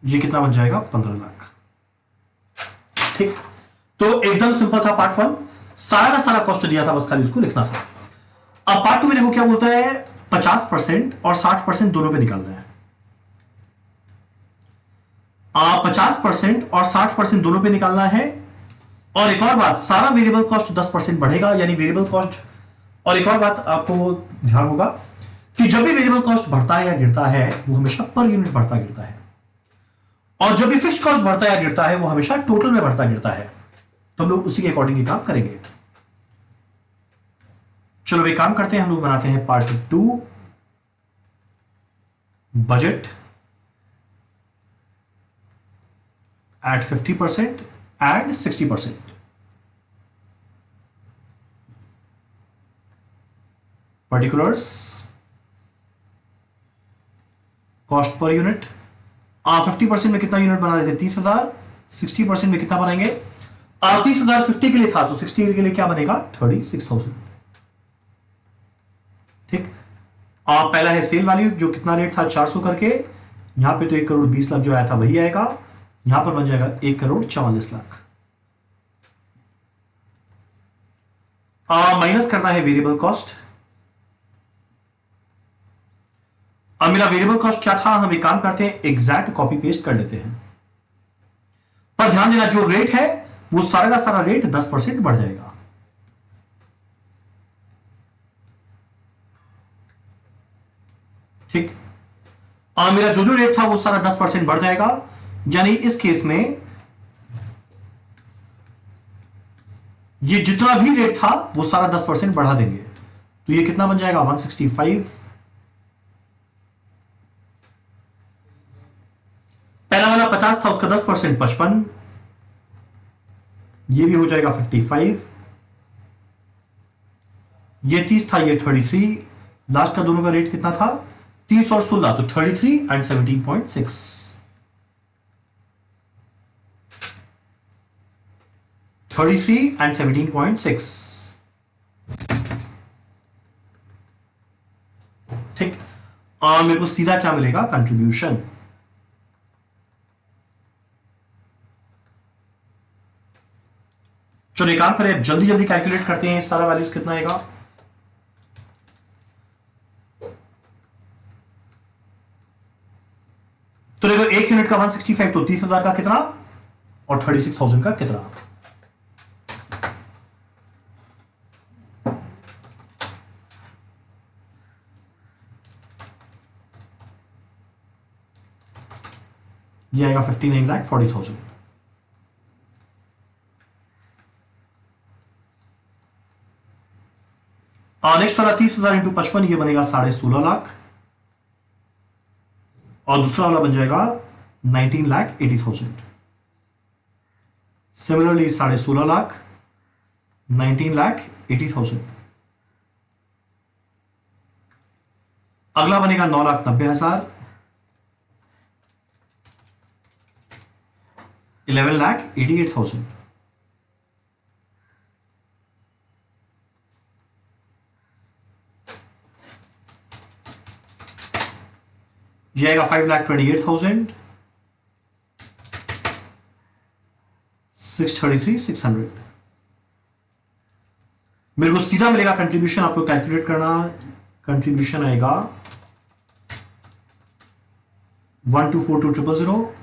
ये कितना बन जाएगा 15 लाख। ठीक, तो एकदम सिंपल था पार्ट वन, सारा का सारा कॉस्ट दिया था, बस खाली उसको लिखना था। अब पार्ट टू में देखो क्या बोलता है, 50% और 60% दोनों पे निकालना है। 50% और 60% दोनों पे निकालना है। और एक और बात, सारा वेरिएबल कॉस्ट 10% बढ़ेगा, यानी वेरिएबल कॉस्ट। और एक और बात आपको ध्यान होगा कि जब भी वेरिएबल कॉस्ट बढ़ता है या गिरता है, वो हमेशा पर यूनिट बढ़ता गिरता है, और जब भी फिक्स्ड कॉस्ट बढ़ता है या गिरता है, वो हमेशा टोटल में बढ़ता गिरता है। तो हम लोग उसी के अकॉर्डिंग काम करेंगे। चलो एक काम करते हैं, हम लोग बनाते हैं part two, budget at 50% and 60%। Particulars, cost per unit. 50% में कितना यूनिट बना रहे थे, 30,000। 60% में कितना बनाएंगे, 30,000 50 के लिए था, तो 60 के लिए क्या बनेगा, 36,000। ठीक, पहला है सेल वैल्यू, जो कितना रेट था 400 करके, यहां पे तो 1 करोड़ 20 लाख जो आया था वही आएगा, यहां पर बन जाएगा 1 करोड़ 44 लाख। माइनस करना है वेरिएबल कॉस्ट। अब मेरा वेरिएबल कॉस्ट क्या था, हम एक काम करते हैं, एग्जैक्ट कॉपी पेस्ट कर लेते हैं। पर ध्यान देना, जो रेट है वो सारा का सारा रेट 10% बढ़ जाएगा। ठीक, मेरा जो रेट था वो सारा 10% बढ़ जाएगा, यानी इस केस में ये जितना भी रेट था वो सारा 10% बढ़ा देंगे, तो ये कितना बन जाएगा, 165। पहला वाला 50 था, उसका 10% 55, ये भी हो जाएगा 55। ये 30 था, ये 33। लास्ट का दोनों का रेट कितना था, 30 और 16, तो 33 एंड 17.6। 33 एंड 17.6। ठीक, और मेरे को सीधा क्या मिलेगा, कंट्रीब्यूशन। चलो एक काम करें, जल्दी जल्दी कैलकुलेट करते हैं, सारा वैल्यूज कितना आएगा। तो देखो 1 यूनिट का 165, तो 30,000 का कितना, और 36,000 का कितना। ये आएगा 59,40,000। नेक्स्ट वाला 30,000 इंटू 55, ये बनेगा 16.5 लाख, और दूसरा वाला बन जाएगा 19,80,000। सिमिलरली 16.5 लाख, 19,80,000। अगला बनेगा 9,90,000, 11,88,000। ये आएगा 5,28,000, 633,600। मेरे को सीधा मिलेगा कंट्रीब्यूशन, आपको कैलकुलेट करना। कंट्रीब्यूशन आएगा 1242000,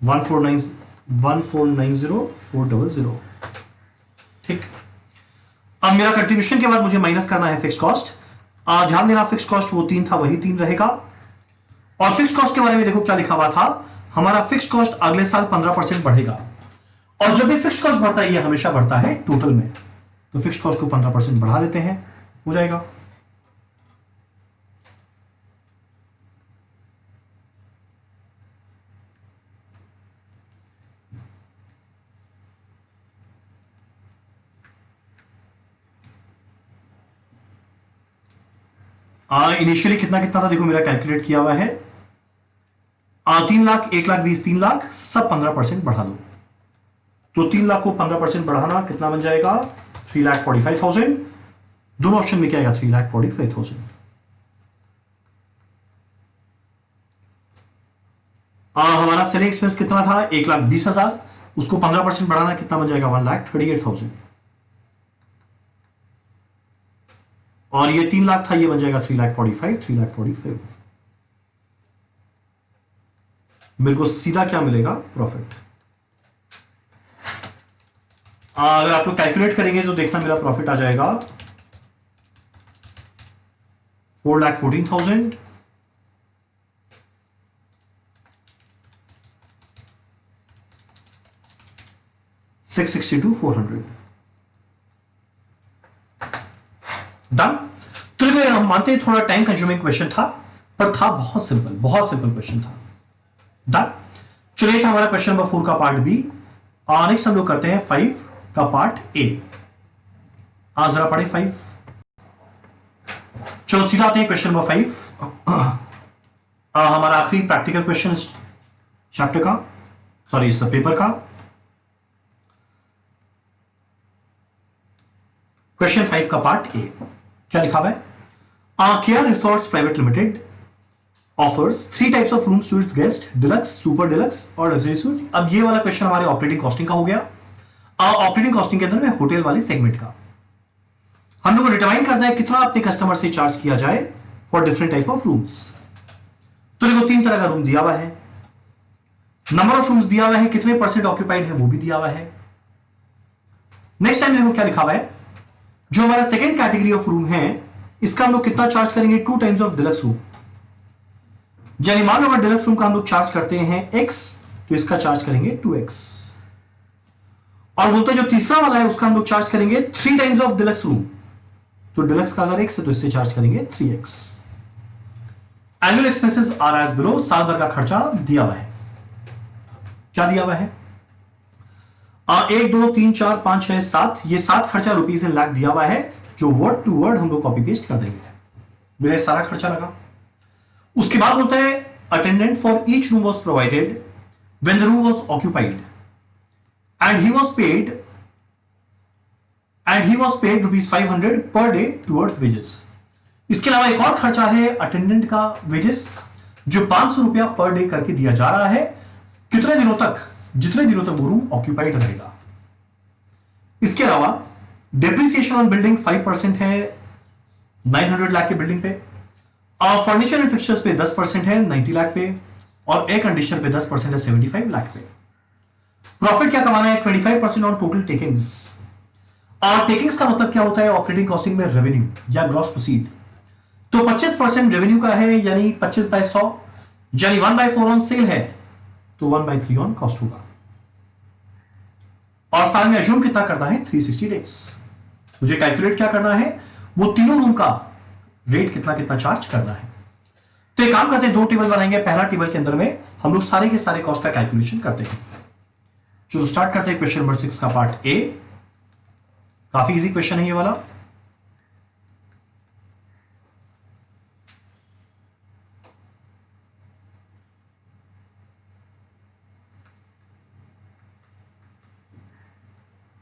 1490400। ठीक, अब मेरा कंट्रीब्यूशन के बाद मुझे माइनस करना है फिक्स कॉस्ट। ध्यान देना, फिक्स कॉस्ट वो 3 था, वही 3 रहेगा। और फिक्स कॉस्ट के बारे में देखो क्या लिखा हुआ था, हमारा फिक्स कॉस्ट अगले साल 15% बढ़ेगा, और जब भी फिक्स कॉस्ट बढ़ता है ये हमेशा बढ़ता है टोटल में, तो फिक्स कॉस्ट को 15% बढ़ा देते हैं, हो जाएगा। इनिशियली कितना कितना था, देखो मेरा कैलकुलेट किया हुआ है, 3 लाख, 1,20,000, 3 लाख, सब 15% बढ़ा दो, तो 3 लाख को 15% बढ़ाना कितना बन जाएगा, 3,45,000। दोनों ऑप्शन में क्या आएगा, 3,45,000। हमारा सेलिंग एक्सपेंस कितना था, 1,20,000, उसको 15% बढ़ाना कितना बन जाएगा, 1,38,000। और ये 3 लाख था, ये बन जाएगा 3,45,000। मेरे को सीधा क्या मिलेगा, प्रॉफिट। अगर आप लोग कैलकुलेट करेंगे तो देखना मेरा प्रॉफिट आ जाएगा 4,14,000 662,400 डन। तो देखो हम मानते हैं थोड़ा टाइम कंज्यूमिंग क्वेश्चन था, पर था बहुत सिंपल क्वेश्चन था। डन। चलिए था हमारा क्वेश्चन नंबर 4 का पार्ट बी। नेक्स्ट हम लोग करते हैं 5 का पार्ट ए। जरा पढ़े 5। चलो सीधा आते हैं क्वेश्चन नंबर 5। हमारा आखिरी प्रैक्टिकल क्वेश्चन इस चैप्टर का, सॉरी इस पेपर का। क्वेश्चन 5 का पार्ट ए क्या लिखा हुआ है, care resorts private limited offers 3 types of rooms to its guest, deluxe, super deluxe और लग्जरी सूट। अब ये वाला क्वेश्चन हमारे ऑपरेटिंग कॉस्टिंग का हो गया। ऑपरेटिंग कॉस्टिंग के अंदर में होटल वाले सेगमेंट का हम लोग को डिटरमाइन करना है कितना अपने कस्टमर से चार्ज किया जाए for different type of rooms. तो देखो 3 तरह का रूम दिया हुआ है, नंबर ऑफ रूम्स दिया हुआ है, कितने परसेंट ऑक्यूपाइड है वो भी दिया हुआ है। नेक्स्ट टाइम देखो क्या लिखा हुआ है, जो हमारा सेकेंड कैटेगरी ऑफ रूम है इसका हम लोग कितना चार्ज करेंगे, 2 टाइम्स ऑफ डिलक्स रूम। यानी मान लो अगर डिलक्स रूम का हम लोग चार्ज करते हैं x, तो इसका चार्ज करेंगे 2x। और बोलते हैं जो तीसरा वाला है उसका हम लोग चार्ज करेंगे 3 टाइम्स ऑफ डिलक्स रूम। तो डिलक्स का अगर x है तो इससे चार्ज करेंगे 3x। Annual expenses are as below, साल भर का खर्चा दिया हुआ है। क्या दिया हुआ है, 1 2 3 4 5 6 7, ये 7 खर्चा रुपीज इन लाख दिया हुआ है, जो वर्ड टू वर्ड हम लोग कॉपी पेस्ट कर देंगे। मेरा सारा खर्चा लगा। उसके बाद बोलता है attendant for each room was provided when the room was occupied and he was paid ₹500 per day towards wages. इसके अलावा एक और खर्चा है अटेंडेंट का वेजेस, जो 500 रुपया पर डे करके दिया जा रहा है, कितने दिनों तक, जितने दिनों तक वो रूम ऑक्यूपाइड रहेगा। इसके अलावा डेप्रिसिएशन ऑन बिल्डिंग 5% है 900 लाख के बिल्डिंग पे, और फर्नीचर एंड फिक्चर्स पे 10% है 90 लाख पे, और एयर कंडीशनर पे 10% है 75 लाख पे। प्रॉफिट क्या कमाना है, 25% ऑन टोटल टेकिंग्स। और टेकिंग्स का मतलब क्या होता है ऑपरेटिंग कॉस्टिंग में, रेवेन्यू या ग्रॉस प्रोसीड। तो 25% रेवेन्यू का है, यानी 25/100, यानी 1/4 ऑन सेल है, तो 1/3 ऑन कॉस्ट होगा। और साल में अज्यूम कितना करना है, 360 डेज। मुझे कैलकुलेट क्या करना है, वो तीनों रूम का रेट कितना कितना चार्ज करना है। तो एक काम करते हैं, 2 टेबल बनाएंगे। पहला टेबल के अंदर में हम लोग सारे के सारे कॉस्ट का कैलकुलेशन करते हैं। चलो स्टार्ट करते हैं क्वेश्चन नंबर 6 का पार्ट ए। काफी इजी क्वेश्चन है ये वाला।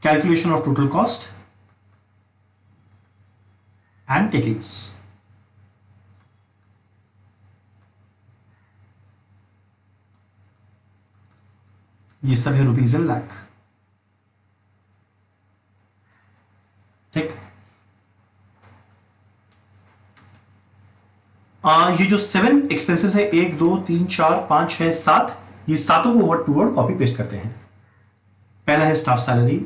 Calculation of total cost and takings. ये सब है रुपीज इन लाख। ठीक, ये जो 7 एक्सपेंसेस है, 1 2 3 4 5 6 7, ये सातों को word to word copy paste करते हैं। पहला है स्टाफ सैलरी,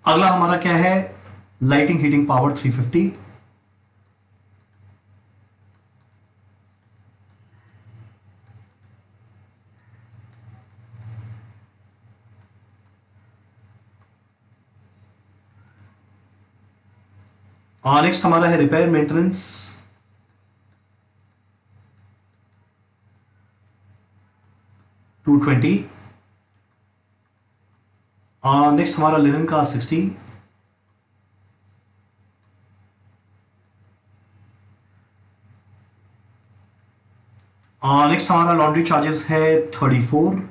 अगला हमारा क्या है, लाइटिंग हीटिंग पावर 350, और नेक्स्ट हमारा है रिपेयर मेंटेनेंस 220, और नेक्स्ट हमारा लिनन का 60, नेक्स्ट हमारा लॉन्ड्री चार्जेस है 34,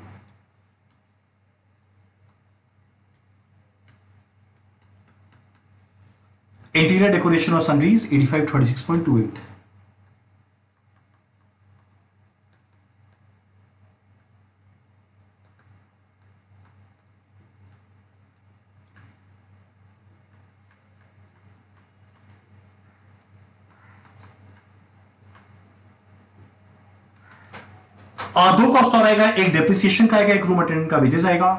इंटीरियर डेकोरेशन और सनरीज 8536.28। दो कॉस्ट और आएगा, एक डेप्रिसिएशन का आएगा, एक रूम अटेंडेंट का वेजेस आएगा।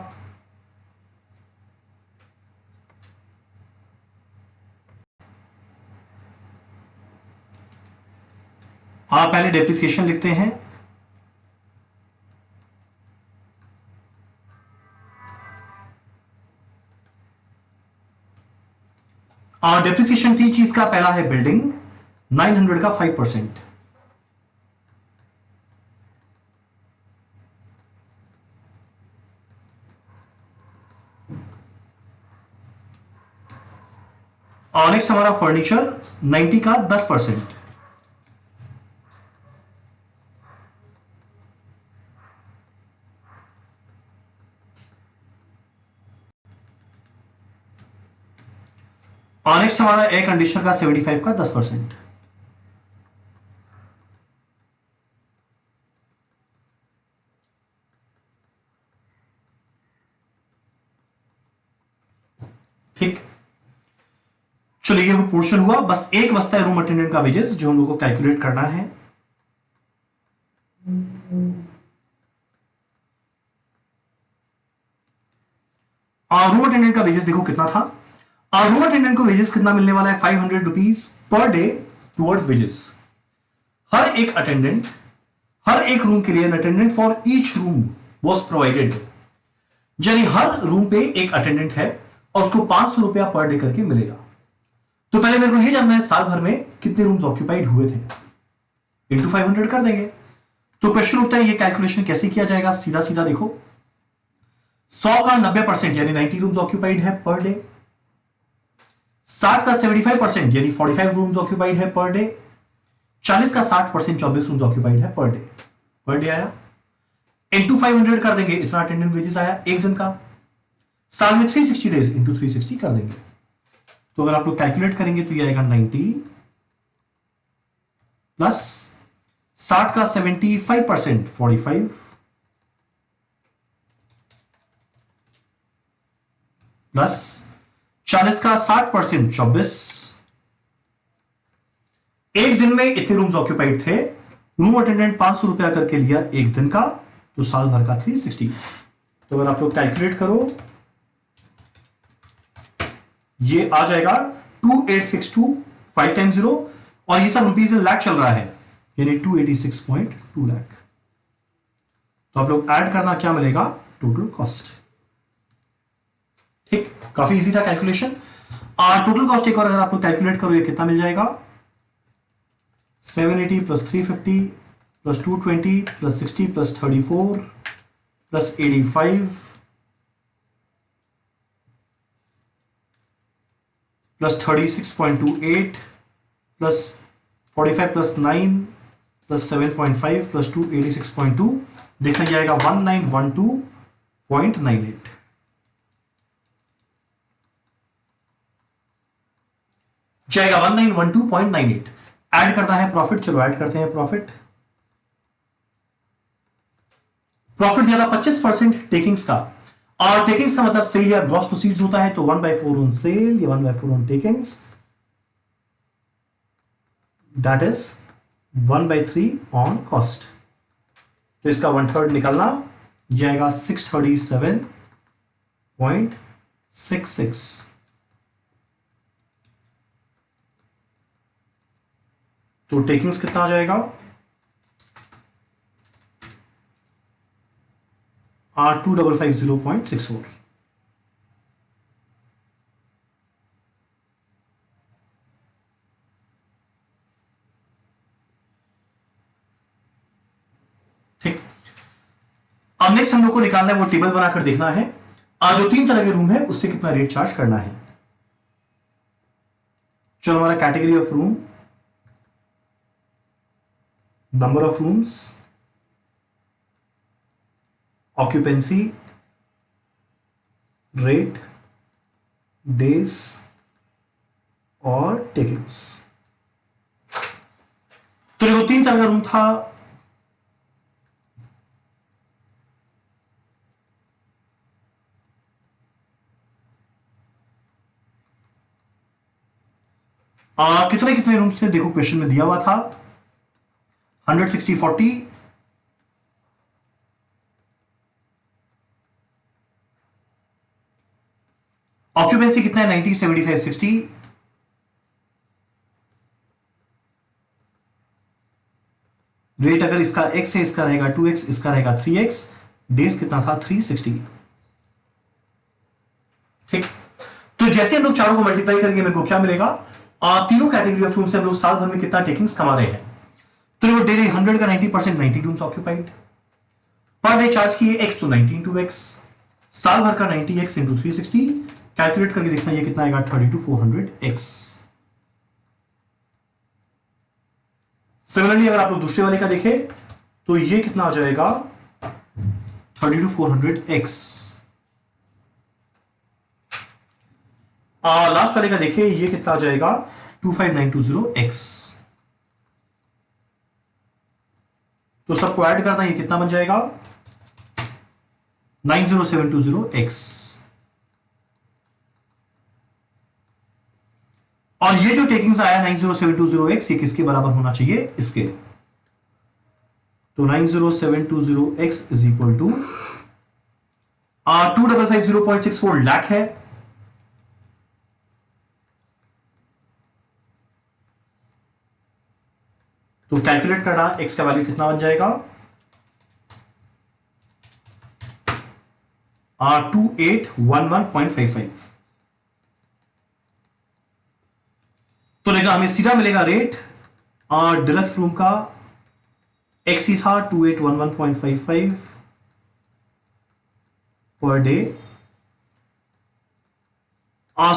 पहले डेप्रिसिएशन लिखते हैं। डेप्रिसिएशन थी चीज का, पहला है बिल्डिंग 900 का 5%। और नेक्स्ट हमारा फर्नीचर 90 का 10%। और नेक्स्ट हमारा एयर कंडीशनर का 75 का 10%। ठीक, चलिए ये पोर्शन हुआ। बस एक बचता है रूम अटेंडेंट का वेजेस, जो हम लोग को कैलकुलेट करना है। और रूम अटेंडेंट का वेजेस देखो कितना था। और रूम अटेंडेंट को वेजेस कितना मिलने वाला है, 500 rupees per day toward wages. हर एक अटेंडेंट, हर एक रूम के लिए attendant for each room was provided. यानी हर रूम पे एक अटेंडेंट है और उसको 500 रुपया पर डे करके मिलेगा। तो पहले मेरे को यह जानना है साल भर में कितने रूम्स ऑक्यूपाइड हुए थे, इंटू 500 कर देंगे। तो क्वेश्चन उठता है ये कैलकुलेशन कैसे किया जाएगा। सीधा सीधा देखो, 100 का 90% यानी 90 रूम्स ऑक्यूपाइड है पर डे। 60 का 75% यानी 45 रूम्स ऑक्यूपाइड है पर डे। 40 का 60% 24 रूम्स ऑक्यूपाइड है पर डे। पर डे आया, इंटू 500 कर देंगे, इतना अटेंडेंट वेजेस आया एक दिन का। साल में 360 डेज, इंटू 360 कर देंगे। तो अगर आप लोग कैलकुलेट करेंगे तो ये आएगा 90 प्लस 60 का 75% 45 प्लस 40 का 60% 24। एक दिन में इतने रूम्स ऑक्यूपाइड थे, रूम अटेंडेंट 500 रुपया करके लिया एक दिन का, तो साल भर का 360। तो अगर आप लोग कैलकुलेट करो, ये आ जाएगा 2862 5 टाइम 0, और ये सब रुपीज इन लाख चल रहा है, यानी 286.2 लाख। तो आप लोग ऐड करना, क्या मिलेगा, टोटल कॉस्ट। ठीक, काफी इजी था कैलकुलेशन। टोटल कॉस्ट एक बार अगर आप लोग कैलकुलेट करो, ये कितना मिल जाएगा, 780 plus 350 plus 220 plus 60 plus 34 plus 85 plus 36.28 plus 45 plus 9 plus 7.5 plus 286.2, देखा जाएगा 1912.98। जाएगा 1912.98। ऐड करना है प्रॉफिट, चलो ऐड करते हैं प्रॉफिट। प्रॉफिट ज्यादा 25% टेकिंग्स का, और टेकिंग्स का मतलब सेल या ग्रॉस प्रोसीड्स होता है, तो 1/4 ऑन सेल या 1/4 on takings, that is 1/3 on cost. तो इसका 1/3 निकलना जाएगा 637.66। तो टेकिंग्स कितना आ जाएगा, 2550.64। ठीक, अब नेक्स्ट हम लोग को निकालना है, वो टेबल बनाकर देखना है आज जो 3 तरह के रूम है उससे कितना रेट चार्ज करना है। चलो, हमारा category of room, number of rooms, occupancy, rate, days और टेकिंग्स। तो देखो 3 तरह का रूम था। कितने कितने रूम्स थे देखो क्वेश्चन में दिया हुआ था 160-40, ऑक्यूपेंसी कितना है 90, 75, 60, रेट अगर इसका x है इसका रहेगा 2x, इसका रहेगा 3x, डेज कितना था 360। ठीक, तो जैसे हम लोग चारों को मल्टीप्लाई करेंगे मेरे को क्या मिलेगा, तीनों कैटेगरी ऑफ रूम से हम लोग साल भर में कितना टेकिंग्स कमा रहे हैं। तो वो डेली 100 का 90%, 90 rooms occupied, per day charge किए x तो 90 इंटू x, साल भर का 90x इंटू 360, कैलकुलेट करके देखना ये कितना आएगा 32,400x। सिमिलरली अगर आप लोग दूसरे वाले का देखें तो ये कितना आ जाएगा 32,400x। लास्ट वाले का देखिए ये कितना आ जाएगा 25920x। तो सबको ऐड करना ये कितना बन जाएगा 90720x। और ये जो टेकिंग्स आया 90720x ये किसके बराबर होना चाहिए, इसके। तो 90720x is equal to 2550.64 lakh है। तो कैलकुलेट करना x का वैल्यू कितना बन जाएगा 2811.55। तो देखा हमें सीधा मिलेगा रेट डिलक्स रूम का x ही था 2811.55 पर डे।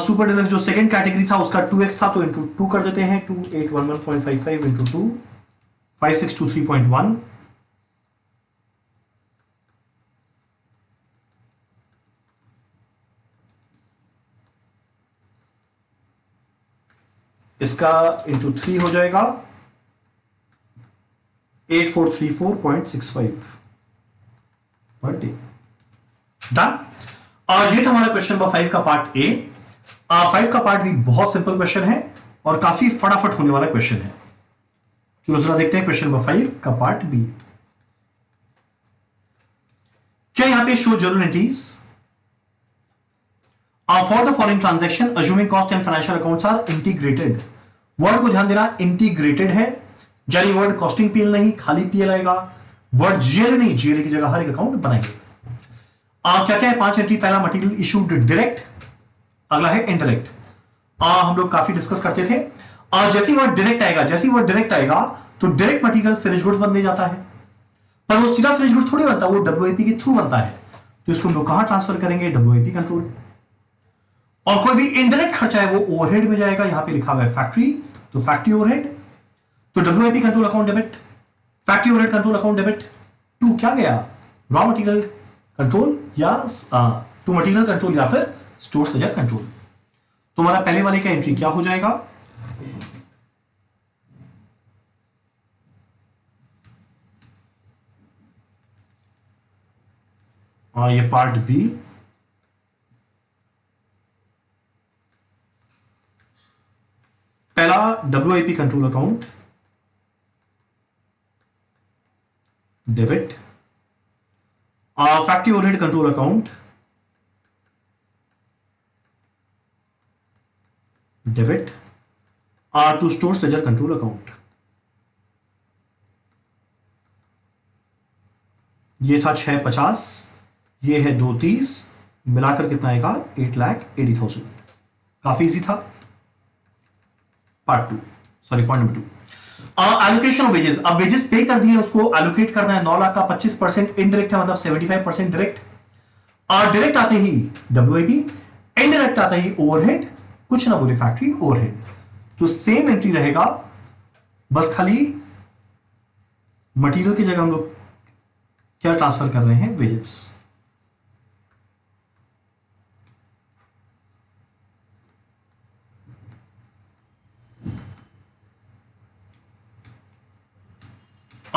सुपर डिलक्स जो सेकंड कैटेगरी था उसका 2x था तो इंटू 2 कर देते हैं, 2811.55 इंटू 2 5623.1। इसका इंटू 3 हो जाएगा 8434.65 पर डे। डन। और ये था हमारा क्वेश्चन नंबर 5 का पार्ट ए। 5 का पार्ट बी बहुत सिंपल क्वेश्चन है और काफी फटाफट होने वाला क्वेश्चन है। चलो जरा देखते हैं क्वेश्चन नंबर 5 का पार्ट बी। क्या यहां पे show journal entries for the following transaction assuming cost and financial accounts are integrated. Word को ध्यान देना, इंटीग्रेटेड है, यानी वर्ड कॉस्टिंग पीएल नहीं, खाली पीएल आएगा। वर्ड जीएल नहीं, जीएल की जगह हर एक अकाउंट बनाएंगे। क्या क्या है 5 एंट्री। पहला मटेरियल इशूड डायरेक्ट, अगला है इनडायरेक्ट। हम लोग काफी डिस्कस करते थे। जैसे वर्ड डायरेक्ट आएगा, जैसे वर्ड डायरेक्ट आएगा तो डायरेक्ट मटेरियल फिनिश गुड्स बनने जाता है, पर वो सीधा फिनिश गुड थोड़ी बनता, वो डब्ल्यूआईपी के थ्रू बनता है। तो इसको हम लोग कहां ट्रांसफर करेंगे, डब्ल्यूआईपी कंट्रोल। और कोई भी इनडायरेक्ट खर्चा है वो ओवरहेड में जाएगा, यहां पे लिखा हुआ है फैक्ट्री, तो फैक्ट्री ओवरहेड। तो WIP control account debit, factory overhead control account debit to क्या गया, रॉ मटेरियल कंट्रोल या टू मटेरियल कंट्रोल या फिर स्टोर सजर कंट्रोल। तो हमारा पहले वाले का एंट्री क्या हो जाएगा, ये पार्ट बी। पहला WIP control account debit, factory overhead control account debit, to stores ledger control account. ये था 650, ये है 230, मिलाकर कितना आएगा 8,80,000। काफी इजी था। Part 2, sorry point number 2, allocation of wages. अब वेजेस पे कर दिए, उसको एलोकेट करना है। 9 लाख का 25% इनडायरेक्ट है, मतलब 75% डायरेक्ट। और डायरेक्ट आते ही डब्ल्यूआईपी, इनडायरेक्ट आता ही ओवरहेड, कुछ ना बोले फैक्ट्री ओवरहेड। तो सेम एंट्री रहेगा, बस खाली मटेरियल की जगह हम लोग क्या ट्रांसफर कर रहे हैं, वेजेस।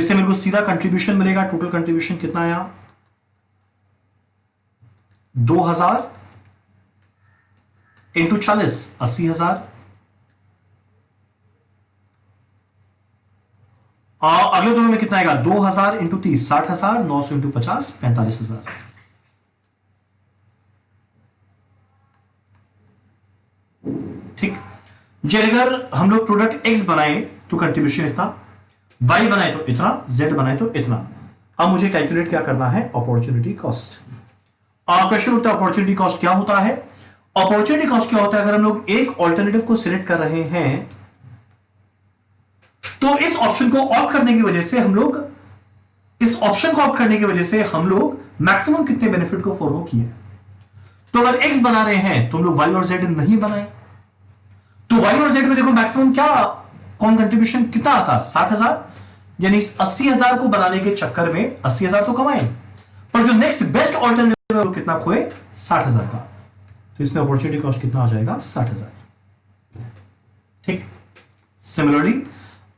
इससे मेरे को सीधा कंट्रीब्यूशन मिलेगा। टोटल कंट्रीब्यूशन कितना आया, 2000 इंटू 40, 80,000। और अगले दोनों में कितना आएगा, 2000 इंटू 30, 60,000, 900 इंटू 50, 45,000। ठीक। जे अगर हम लोग प्रोडक्ट एक्स बनाए तो कंट्रीब्यूशन इतना, वाई बनाए तो इतना, जेड बनाए तो इतना। अब मुझे कैलकुलेट क्या करना है, अपॉर्चुनिटी कॉस्ट। क्वेश्चन उठता है अपॉर्चुनिटी कॉस्ट क्या होता है। अपॉर्चुनिटी कॉस्ट क्या होता है, अगर हम लोग एक ऑल्टरनेटिव को सिलेक्ट कर रहे हैं तो इस ऑप्शन को ऑप्ट करने की वजह से हम लोग, इस ऑप्शन को ऑप्ट करने की वजह से हम लोग मैक्सिमम कितने बेनिफिट को फॉरगो किए। तो अगर एक्स बना रहे हैं तो हम लोग वाई और जेड नहीं बनाए, तो वाई और जेड में देखो मैक्सिमम क्या, कौन कंट्रीब्यूशन कितना आता, 60,000, यानी 80,000 को बनाने के चक्कर में 80,000 तो कमाए, पर जो नेक्स्ट बेस्ट ऑल्टरनेटिव है वो कितना खोए, 60,000 का। तो इसमें अपॉर्चुनिटी कॉस्ट कितना आ जाएगा, 60,000। ठीक। सिमिलरली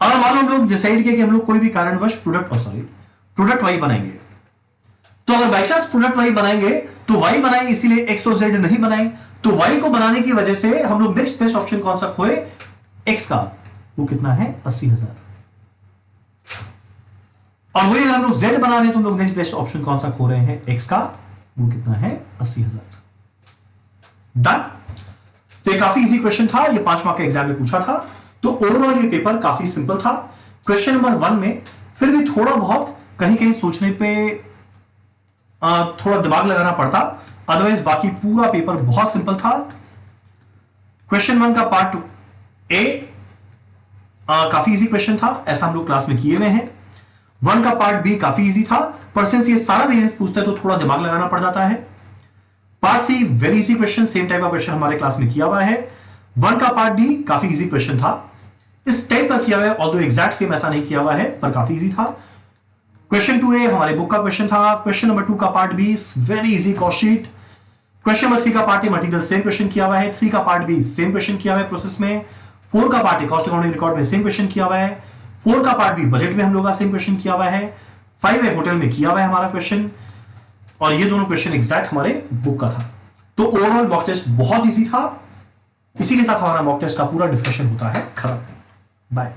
अगर मान लो हम लोग डिसाइड किया कि हम लोग कोई भी कारणवश प्रोडक्ट वाई बनाएंगे, तो अगर बाई चांस प्रोडक्ट वाई बनाएंगे तो वाई बनाए इसीलिए एक्स और जेड नहीं बनाए, तो वाई को बनाने की वजह से हम लोग नेक्स्ट बेस्ट ऑप्शन कौन सा खोए, एक्स का, वो कितना है, 80,000। और वही अगर हम लोग जेड बना रहे हैं तो हम लोग नेक्स्ट बेस्ट ऑप्शन कौन सा खो रहे हैं, एक्स का, वो कितना है, 80,000। डन। तो ये काफी इजी क्वेश्चन था, ये 5 मार्क के एग्जाम में पूछा था। तो ओवरऑल ये पेपर काफी सिंपल था। क्वेश्चन नंबर 1 में फिर भी थोड़ा बहुत कहीं कहीं सोचने पे थोड़ा दिमाग लगाना पड़ता, अदरवाइज बाकी पूरा पेपर बहुत सिंपल था। क्वेश्चन 1 का पार्ट ए काफी इजी क्वेश्चन था, ऐसा हम लोग क्लास में किए हुए हैं। 1 का पार्ट बी काफी इजी था, पर सिंस ये सारा वेरिएंस पूछता है तो थोड़ा दिमाग लगाना पड़ जाता है। Part C very easy question, same type का क्वेश्चन हमारे क्लास में किया हुआ है। 1 का पार्ट डी काफी इजी क्वेश्चन था, इस टाइप का किया हुआ है, ऑल्दो एग्जैक्ट सेम ऐसा नहीं किया हुआ है, पर काफी इजी था। क्वेश्चन 2A हमारे बुक का क्वेश्चन था। क्वेश्चन नंबर 2 का part be very easy cost sheet. Question number 3 का part a material same question किया हुआ है। 3 का पार्ट बी सेम क्वेश्चन किया हुआ है प्रोसेस में। 4 का पार्ट ए कॉस्ट अकाउंटिंग रिकॉर्ड में सेम क्वेश्चन किया हुआ है। 4 का पार्ट बी बजट में हम लोग का सेम क्वेश्चन किया हुआ है। 5A होटल में किया हुआ है हमारा क्वेश्चन, और ये दोनों क्वेश्चन एग्जैक्ट हमारे बुक का था। तो ओवरऑल मॉक टेस्ट बहुत इजी था। इसी के साथ हमारा मॉक टेस्ट का पूरा डिस्कशन होता है खत्म। बाय।